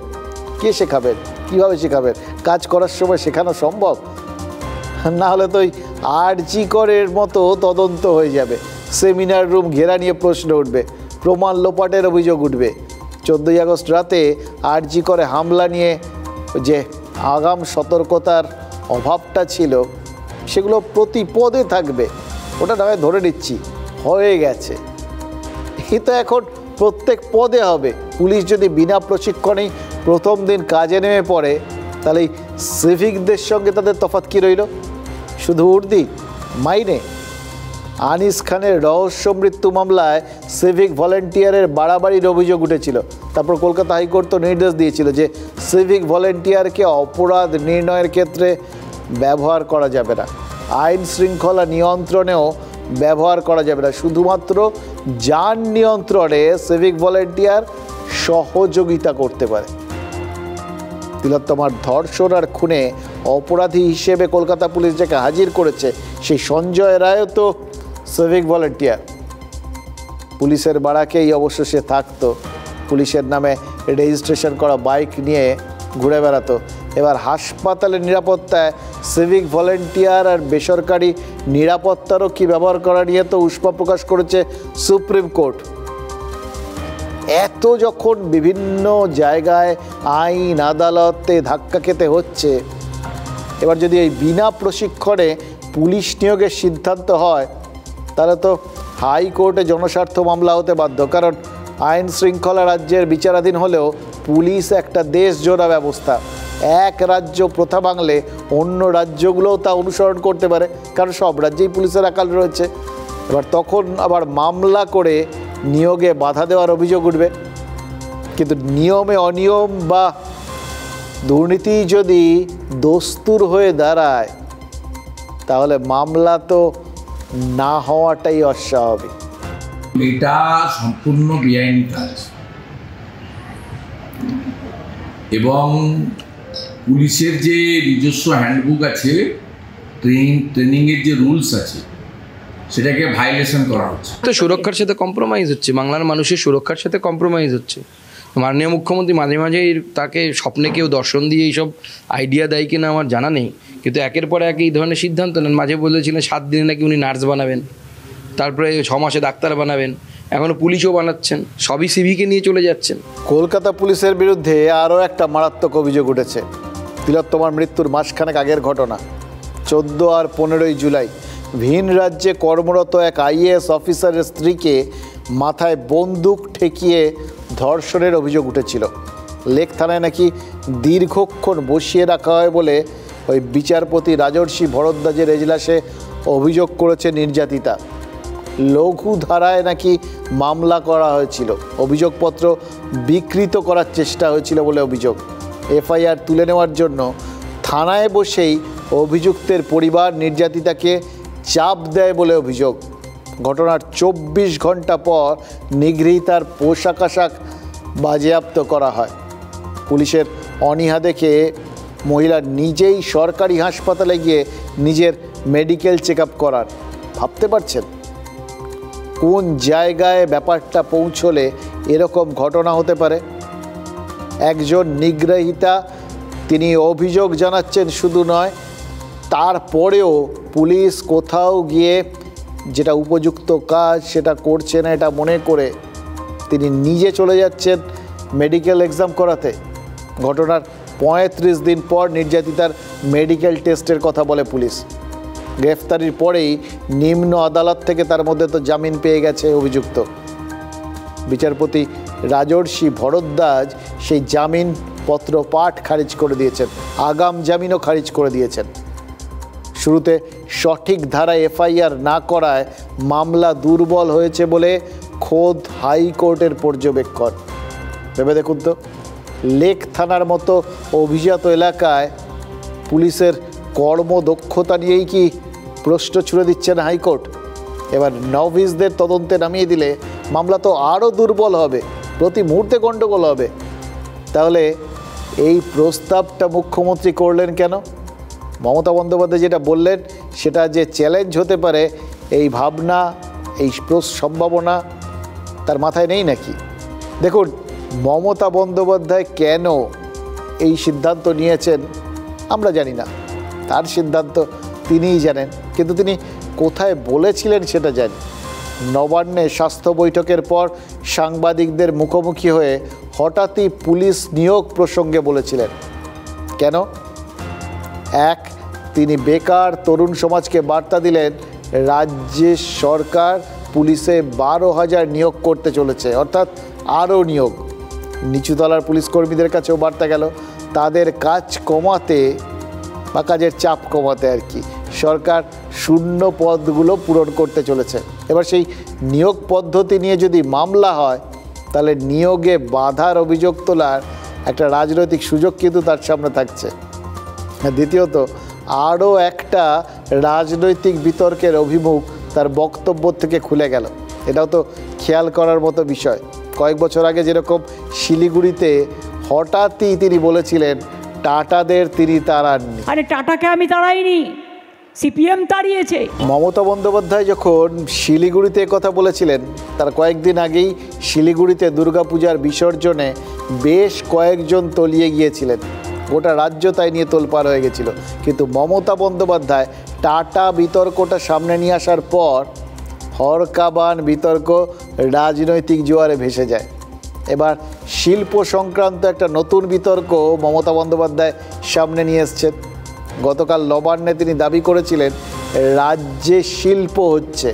কে শেখাবেন? কীভাবে শেখাবেন? কাজ করার সময় শেখানো সম্ভব? না হলে তো ওই আরজি করের মতো তদন্ত হয়ে যাবে, সেমিনার রুম ঘেরা নিয়ে প্রশ্ন উঠবে, প্রমাণ লোপাটের অভিযোগ উঠবে। 14ই আগস্ট রাতে আরজি করে হামলা নিয়ে যে আগাম সতর্কতার অভাবটা ছিল, সেগুলো প্রতি পদে থাকবে। ওটা নয় ধরে নিচ্ছি হয়ে গেছে, এই তো এখন প্রত্যেক পদে হবে। পুলিশ যদি বিনা প্রশিক্ষণেই প্রথম দিন কাজে নেমে পড়ে, তাহলে এই সিভিকদের সঙ্গে তাদের তফাৎ কী রইল? শুধু উর্দি মাইনে। আনিস খানের রহস্য মৃত্যু মামলায় সিভিক ভলেন্টিয়ারের বাড়াবাড়ির অভিযোগ উঠেছিল। তারপর কলকাতা হাইকোর্ট তো নির্দেশ দিয়েছিল যে সিভিক ভলেন্টিয়ারকে অপরাধ নির্ণয়ের ক্ষেত্রে ব্যবহার করা যাবে না, আইন শৃঙ্খলা নিয়ন্ত্রণেও ব্যবহার করা যাবে না, শুধুমাত্র যান নিয়ন্ত্রণে সিভিক ভলেন্টিয়ার সহযোগিতা করতে পারে। তিলোত্তমার ধর্ষণ আর খুনে অপরাধী হিসেবে কলকাতা পুলিশ যাকে হাজির করেছে, সেই সঞ্জয় রায়ও তো সিভিক ভলেন্টিয়ার। পুলিশের বাড়াকেই অবশ্য সে থাকতো, পুলিশের নামে রেজিস্ট্রেশন করা বাইক নিয়ে ঘুরে বেড়াতো। এবার হাসপাতালের নিরাপত্তায় সিভিক ভলেন্টিয়ার আর বেসরকারি নিরাপত্তারও কি ব্যবহার করা নিয়ে তো উষ্মা প্রকাশ করেছে সুপ্রিম কোর্ট। এত যখন বিভিন্ন জায়গায় আইন আদালতে ধাক্কা খেতে হচ্ছে, এবার যদি এই বিনা প্রশিক্ষণে পুলিশ নিয়োগের সিদ্ধান্ত হয়, তাহলে তো হাইকোর্টে জনস্বার্থ মামলা হতে বাধ্য। কারণ আইন শৃঙ্খলা রাজ্যের বিচারাধীন হলেও পুলিশ একটা দেশ জোড়া ব্যবস্থা। এক রাজ্য প্রথা ভাঙলে অন্য রাজ্যগুলোও তা অনুসরণ করতে পারে, কারণ সব রাজ্যেই পুলিশের আকাল রয়েছে। এবার তখন আবার মামলা করে নিয়োগে বাধা দেওয়ার অভিযোগ উঠবে। কিন্তু নিয়মে অনিয়ম বা দুর্নীতি যদি দস্তুর হয়ে দাঁড়ায়, তাহলে মামলা তো না হওয়াটাই অস্বাভাবিক। এটা সম্পূর্ণ বেআইনি কাজ এবং পুলিশের যে নিজস্ব হ্যান্ডবুক আছে, ট্রেনিংয়ের যে রুলস আছে, সেটাকে ভায়োলেশন করা হচ্ছে। তো সুরক্ষার সাথে কম্প্রোমাইজ হচ্ছে, বাংলার মানুষের সুরক্ষার সাথে কম্প্রোমাইজ হচ্ছে। মাননীয় মুখ্যমন্ত্রী মাঝে মাঝে তাকে স্বপ্নে কেউ দর্শন দিয়ে এইসব আইডিয়া দেয় কিনা আমার জানা নেই, কিন্তু একের পর এক এই ধরনের সিদ্ধান্ত নেন। মাঝে বলেছিলেন 7 দিনে নাকি উনি নার্স বানাবেন, তারপরে 6 মাসে ডাক্তার বানাবেন, এখনও পুলিশও বানাচ্ছেন, সবই সিভিকে নিয়ে চলে যাচ্ছেন। কলকাতা পুলিশের বিরুদ্ধে আরও একটা মারাত্মক অভিযোগ উঠেছে। তিলোত্তমার মৃত্যুর মাসখানেক আগের ঘটনা। 14 আর 15ই জুলাই ভিন রাজ্যে কর্মরত এক আইএএস অফিসারের স্ত্রীকে মাথায় বন্দুক ঠেকিয়ে ধর্ষণের অভিযোগ উঠেছিল। লেক থানায় নাকি দীর্ঘক্ষণ বসিয়ে রাখা হয় বলে ওই বিচারপতি রাজর্ষি ভরদ্বাজের এজলাসে অভিযোগ করেছে নির্যাতিতা। লঘু ধারায় নাকি মামলা করা হয়েছিল, অভিযোগপত্র বিকৃত করার চেষ্টা হয়েছিল বলে অভিযোগ। এফআইআর তুলে নেওয়ার জন্য থানায় বসেই অভিযুক্তের পরিবার নির্যাতিতাকে চাপ দেয় বলে অভিযোগ। ঘটনার 24 ঘন্টা পর নিগৃহীতার পোশাক আশাক বাজেয়াপ্ত করা হয়। পুলিশের অনীহা দেখে মহিলা নিজেই সরকারি হাসপাতালে গিয়ে নিজের মেডিকেল চেক আপ করার। ভাবতে পারছেন কোন জায়গায় ব্যাপারটা পৌঁছলে এরকম ঘটনা হতে পারে? একজন নিগৃহীতা তিনি অভিযোগ জানাচ্ছেন শুধু নয়, তারপরেও পুলিশ কোথাও গিয়ে যেটা উপযুক্ত কাজ সেটা করছে না এটা মনে করে তিনি নিজে চলে যাচ্ছেন মেডিকেল এক্সাম করাতে। ঘটনার 35 দিন পর নির্যাতিতার মেডিকেল টেস্টের কথা বলে পুলিশ। গ্রেফতারির পরেই নিম্ন আদালত থেকে তার মধ্যে তো জামিন পেয়ে গেছে অভিযুক্ত। বিচারপতি রাজর্ষি ভরদ্বাজ সেই জামিনপত্র পাঠ খারিজ করে দিয়েছেন, আগাম জামিনও খারিজ করে দিয়েছেন। শুরুতে সঠিক ধারায় এফআইআর না করায় মামলা দুর্বল হয়েছে বলে খোদ হাইকোর্টের পর্যবেক্ষণ। ভেবে দেখুন তো, লেক থানার মতো অভিজাত এলাকায় পুলিশের কর্মদক্ষতা নিয়েই কি প্রশ্ন ছুড়ে দিচ্ছেন হাইকোর্ট? এবার নভিসদের তদন্তে নামিয়ে দিলে মামলা তো আরও দুর্বল হবে, প্রতি মুহূর্তে গণ্ডগোল হবে। তাহলে এই প্রস্তাবটা মুখ্যমন্ত্রী করলেন কেন? মমতা বন্দ্যোপাধ্যায় যেটা বললেন সেটা যে চ্যালেঞ্জ হতে পারে এই ভাবনা, এই সম্ভাবনা তার মাথায় নেই নাকি? দেখুন, মমতা বন্দ্যোপাধ্যায় কেন এই সিদ্ধান্ত নিয়েছেন আমরা জানি না, তার সিদ্ধান্ত তিনিই জানেন, কিন্তু তিনি কোথায় বলেছিলেন সেটা জানি। নবান্নে স্বাস্থ্য বৈঠকের পর সাংবাদিকদের মুখোমুখি হয়ে হঠাৎই পুলিশ নিয়োগ প্রসঙ্গে বলেছিলেন। কেন? এক, তিনি বেকার তরুণ সমাজকে বার্তা দিলেন রাজ্যের সরকার পুলিশে 12,000 নিয়োগ করতে চলেছে, অর্থাৎ আরও নিয়োগ। নিচুতলার পুলিশ কর্মীদের কাছেও বার্তা গেল তাদের কাজ কমাতে বা কাজের চাপ কমাতে আর কি সরকার শূন্য পদগুলো পূরণ করতে চলেছে। এবার সেই নিয়োগ পদ্ধতি নিয়ে যদি মামলা হয় তাহলে নিয়োগে বাধার অভিযোগ তোলার একটা রাজনৈতিক সুযোগ কিন্তু তার সামনে থাকছে। দ্বিতীয়ত, আরও একটা রাজনৈতিক বিতর্কের অভিমুখ তার বক্তব্য থেকে খুলে গেল। এটাও তো খেয়াল করার মতো বিষয়। কয়েক বছর আগে যেরকম শিলিগুড়িতে হঠাৎই তিনি বলেছিলেন টাটাদের তিনি তাড়াননি। আরে টাটাকে আমি তাড়াইনি, সিপিএম তাড়িয়েছে। মমতা বন্দ্যোপাধ্যায় যখন শিলিগুড়িতে কথা বলেছিলেন তার কয়েকদিন আগেই শিলিগুড়িতে দুর্গাপূজার বিসর্জনে বেশ কয়েকজন তলিয়ে গিয়েছিলেন, গোটা রাজ্য তাই নিয়ে তোলপাড় হয়ে গেছিল। কিন্তু মমতা বন্দ্যোপাধ্যায় টাটা বিতর্কটা সামনে নিয়ে আসার পর হরকাবান বিতর্ক রাজনৈতিক জোয়ারে ভেসে যায়। এবার শিল্প সংক্রান্ত একটা নতুন বিতর্ক মমতা বন্দ্যোপাধ্যায় সামনে নিয়ে এসছেন। গতকাল নবান্নে তিনি দাবি করেছিলেন রাজ্যে শিল্প হচ্ছে।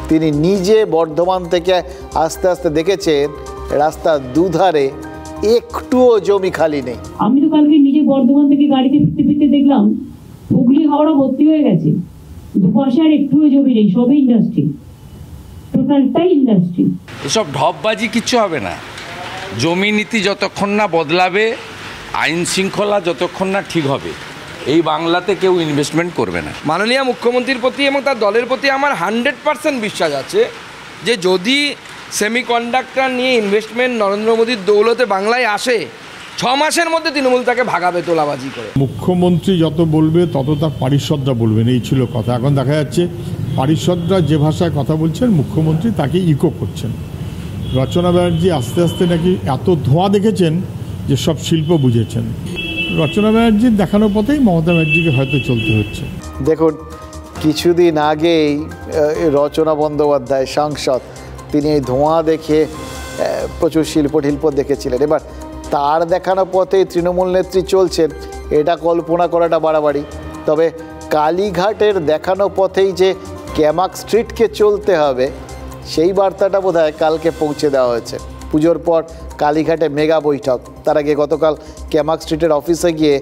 তিনি নিজে বর্ধমান থেকে আস্তে আস্তে দেখেছেন রাস্তার দুধারে একটুও জমি খালি নেই। আমি তো কালকে নিজে বর্ধমান থেকে গাড়িতে ফিরতে ফিরতে দেখলাম হুগলি হাওড়া ভর্তি হয়ে গেছে, দুপাশে আর একটুও জমি নেই, সবই ইন্ডাস্ট্রি, টোটালটাই ইন্ডাস্ট্রি। এসব ঢপবাজি কিচ্ছু হবে না। জমি নীতি যতক্ষণ না বদলাবে, আইন শৃঙ্খলা যতক্ষণ না ঠিক হবে, এই বাংলাতে কেউ ইনভেস্টমেন্ট করবে না। মাননীয় মুখ্যমন্ত্রীর প্রতি এবং তার দলের প্রতি আমার 100% বিশ্বাস আছে যে যদি সেমিকন্ডাক্টর নিয়ে ইনভেস্টমেন্ট নরেন্দ্র মোদীর দৌলতে বাংলায় আসে, 6 মাসের মধ্যে তৃণমূল তাকে ভাগাবে তোলাবাজি করে। মুখ্যমন্ত্রী যত বলবে তত তার পারিষদরা বলবেন, এই ছিল কথা। এখন দেখা যাচ্ছে পারিষদরা যে ভাষায় কথা বলছেন মুখ্যমন্ত্রী তাকে ইকো করছেন। রচনা ব্যানার্জি আস্তে আস্তে নাকি এত ধোঁয়া দেখেছেন যে সব শিল্প বুঝেছেন। রচনা ব্যানার্জির দেখানো পথেই মমতা ব্যানার্জিকে হয়তো চলতে হচ্ছে। দেখুন, কিছুদিন আগেই রচনা বন্দ্যোপাধ্যায় সাংসদ, তিনি এই ধোঁয়া দেখে প্রচুর শিল্প দেখেছিলেন। এবার তার দেখানো পথেই তৃণমূল নেত্রী চলছেন, এটা কল্পনা করাটা বাড়াবাড়ি। তবে কালীঘাটের দেখানো পথেই যে ক্যামাক স্ট্রিটকে চলতে হবে সেই বার্তাটা বোধহয় কালকে পৌঁছে দেওয়া হয়েছে। পুজোর পর কালীঘাটে মেগা বৈঠক, তার আগে গতকাল ক্যামাক স্ট্রিটের অফিসে গিয়ে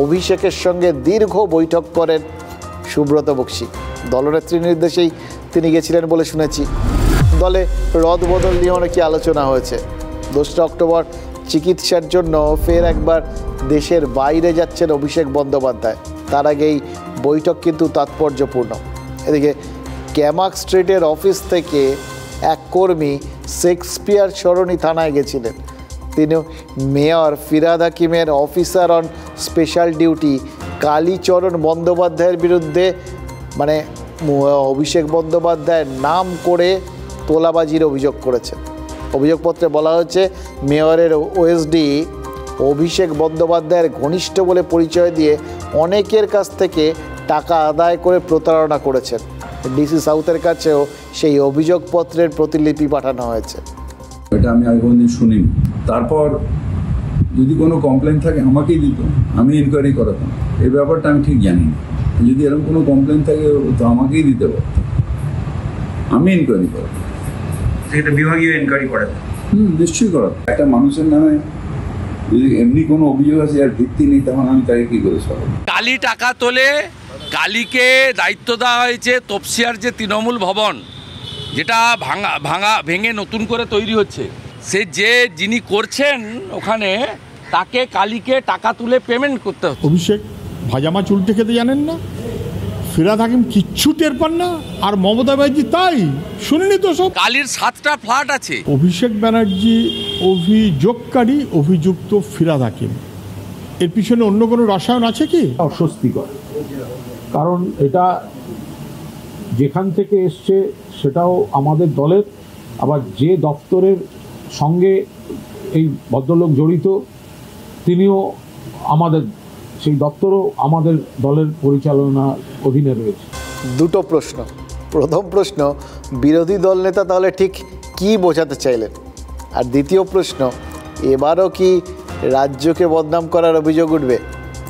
অভিষেকের সঙ্গে দীর্ঘ বৈঠক করেন সুব্রত বক্সী। দলনেত্রীর নির্দেশেই তিনি গেছিলেন বলে শুনেছি। দলে রদবদল নিয়ে অনেকই আলোচনা হয়েছে। 2 অক্টোবর চিকিৎসার জন্য ফের একবার দেশের বাইরে যাচ্ছেন অভিষেক বন্দ্যোপাধ্যায়। তার আগেই বৈঠক কিন্তু তাৎপর্যপূর্ণ। এদিকে ক্যামাক স্ট্রিটের অফিস থেকে এক কর্মী শেক্সপিয়ার সরণি থানায় গেছিলেন। তিনি মেয়র ফিরহাদ হাকিমের officer on special duty Kalicharan বন্দ্যোপাধ্যায়ের বিরুদ্ধে, মানে অভিষেক বন্দ্যোপাধ্যায়ের নাম করে তোলাবাজির অভিযোগ করেছেন। অভিযোগপত্রে বলা হয়েছে মেয়রের ওএসডি অভিষেক বন্দ্যোপাধ্যায়ের ঘনিষ্ঠ বলে পরিচয় দিয়ে অনেকের কাছ থেকে টাকা আদায় করে প্রতারণা করেছেন। ডিসি সাউথের কাছেও সেই অভিযোগপত্রের প্রতিলিপি পাঠানো হয়েছে। এটা আমি আগে কোনোদিন শুনিনি। তারপর যদি কোনো কমপ্লেন থাকে আমাকেই দিত, আমি ইনকোয়ারি করাতাম। এই ব্যাপারটা আমি ঠিক জানি না। যদি এরকম কোনো কমপ্লেন থাকে তো আমাকেই দিতে পারতাম, আমি ইনকোয়ারি করাতাম। সেটা বিভাগীয় ইনকোয়ারি করাতাম। নিশ্চয়ই করাতাম। একটা মানুষের নামে যদি এমনি কোনো অভিযোগ আছে আর ভিত্তি নেই, তখন আমি তাকে কী করে সরাবো? কালী টাকা তোলে, কালীকে দায়িত্ব দেওয়া হয়েছে তপসিয়ার যে তৃণমূল ভবন, যেটা ভেঙে নতুন করে তৈরি হচ্ছে, সে যিনি করছেন ওখানে তাকে কালীকে টাকা তুলে পেমেন্ট করতে হচ্ছে। অভিষেক ভাজা মাছ উল্টে খেতে জানেন না, ফিরহাদ হাকিম কিচ্ছু টের পান না, আর মমতা ব্যানার্জি তাই শুনিনি তো সব। কালীর 7টা ফ্ল্যাট আছে। অভিষেক ব্যানার্জি অভিযোগকারী, অভিযুক্ত ফিরহাদ হাকিম, এর পিছনে অন্য কোনো রসায়ন আছে কি? অস্বস্তিকর কারণ এটা যেখান থেকে এসছে সেটাও আমাদের দলের, আবার যে দপ্তরের সঙ্গে এই ভদ্রলোক জড়িত তিনিও আমাদের, সেই দপ্তরও আমাদের দলের পরিচালনার অধীনে রয়েছে। দুটো প্রশ্ন। প্রথম প্রশ্ন, বিরোধী দলনেতা তাহলে ঠিক কি বোঝাতে চাইলেন? আর দ্বিতীয় প্রশ্ন, এবারও কি রাজ্যকে বদনাম করার অভিযোগ উঠবে?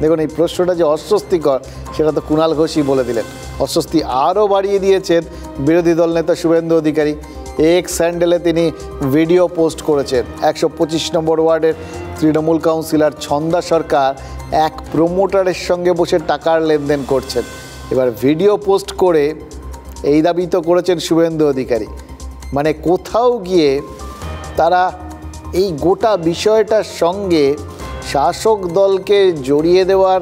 দেখুন, এই প্রশ্নটা যে অস্বস্তিকর সেটা তো কুণাল ঘোষই বলে দিলেন। অস্বস্তি আরও বাড়িয়ে দিয়েছেন বিরোধী দলনেতা শুভেন্দু অধিকারী। এক্স স্যান্ডেলে তিনি ভিডিও পোস্ট করেছেন। 125 নম্বর ওয়ার্ডের তৃণমূল কাউন্সিলর ছন্দা সরকার এক প্রমোটারের সঙ্গে বসে টাকার লেনদেন করছেন। এবার ভিডিও পোস্ট করে এই দাবি তো করেছেন শুভেন্দু অধিকারী, মানে কোথাও গিয়ে তারা এই গোটা বিষয়টার সঙ্গে শাসক দলকে জড়িয়ে দেওয়ার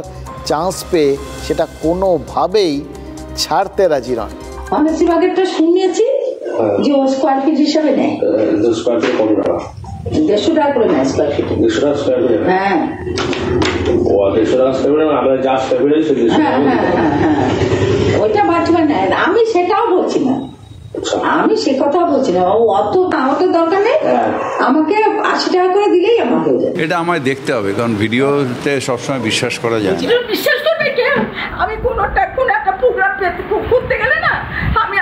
চান্স পেয়ে সেটা কোনোভাবেই ছাড়তে রাজি নন। অনেস্টি বাগেরটা শুনিয়েছি যে ও স্কোয়ার ফিট হিসাবে নেয়, 150 টাকা করে নেয় স্কোয়ার ফিট। 150 টাকা স্কোয়ার ফিট? হ্যাঁ, ও 150 টাকা স্কোয়ার ফিট, আমরা যা স্কোয়ার ফিট আছে ওইটা বাঁচবে না। আমি সেটাও বলছি না, আমি সে কথা বলছি না। ও অত দরকার নেই, আমাকে 80 টাকা করে দিলেই আমাকে। এটা আমায় দেখতে হবে, কারণ ভিডিওতে সবসময় বিশ্বাস করা যায় না। বিশ্বাস করবে কে? আমি কোনো একটা প্রোগ্রাম করতে গেলে না, আমি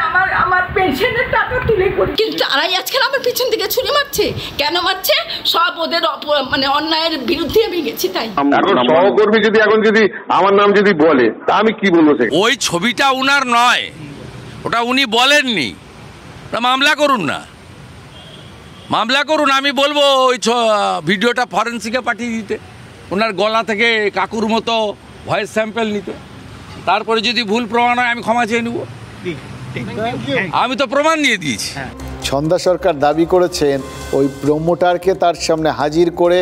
আমার পেনশনের টাকা তুলে করি, কিন্তু তারাই আজকাল আমার পিছন থেকে ছুরি মারছে। কেন মারছে? সব ওদের মানে অন্যায়ের বিরুদ্ধে আমি গেছি তাই। এখন সহকর্মী যদি আমার নাম যদি বলে তা আমি কি বলবো? ওই ছবিটা উনার নয়, ওটা উনি বলেননি। মামলা করুন না, মামলা করুন। আমি বলবো ওই ভিডিওটা ফরেন্সিকে পাঠিয়ে দিতে, ওনার গলা থেকে কাকুর মতো ভয়েস স্যাম্পল নিতে। তারপরে যদি ভুল প্রমাণ হয় আমি ক্ষমা চেয়ে নেব। আমি তো প্রমাণ দিয়ে দিয়েছি। ছন্দা সরকার দাবি করেছেন ওই প্রমোটারকে তার সামনে হাজির করে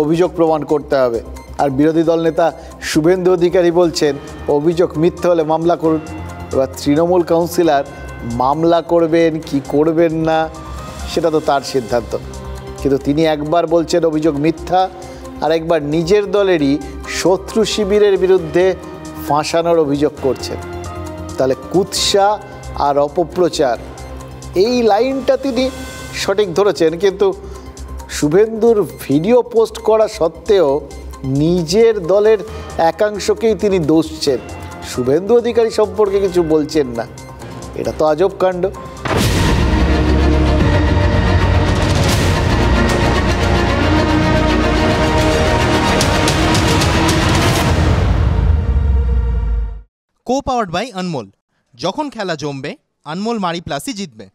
অভিযোগ প্রমাণ করতে হবে। আর বিরোধী দলনেতা শুভেন্দু অধিকারী বলছেন অভিযোগ মিথ্যে হলে মামলা করুন। এবার তৃণমূল কাউন্সিলর মামলা করবেন কি করবেন না সেটা তো তার সিদ্ধান্ত, কিন্তু তিনি একবার বলছেন অভিযোগ মিথ্যা, আর একবার নিজের দলেরই শত্রু শিবিরের বিরুদ্ধে ফাঁসানোর অভিযোগ করছেন। তাহলে কুৎসা আর অপপ্রচার এই লাইনটা তিনি সঠিক ধরেছেন, কিন্তু শুভেন্দুর ভিডিও পোস্ট করা সত্ত্বেও নিজের দলের একাংশকেই তিনি দোষছেন, শুভেন্দু অধিকারী সম্পর্কে কিছু বলছেন না। এটা তো আজব কাণ্ড। Co powered by Anmol. যখন খেলা জমবে আনমোল মারি প্লাসই জিতবে।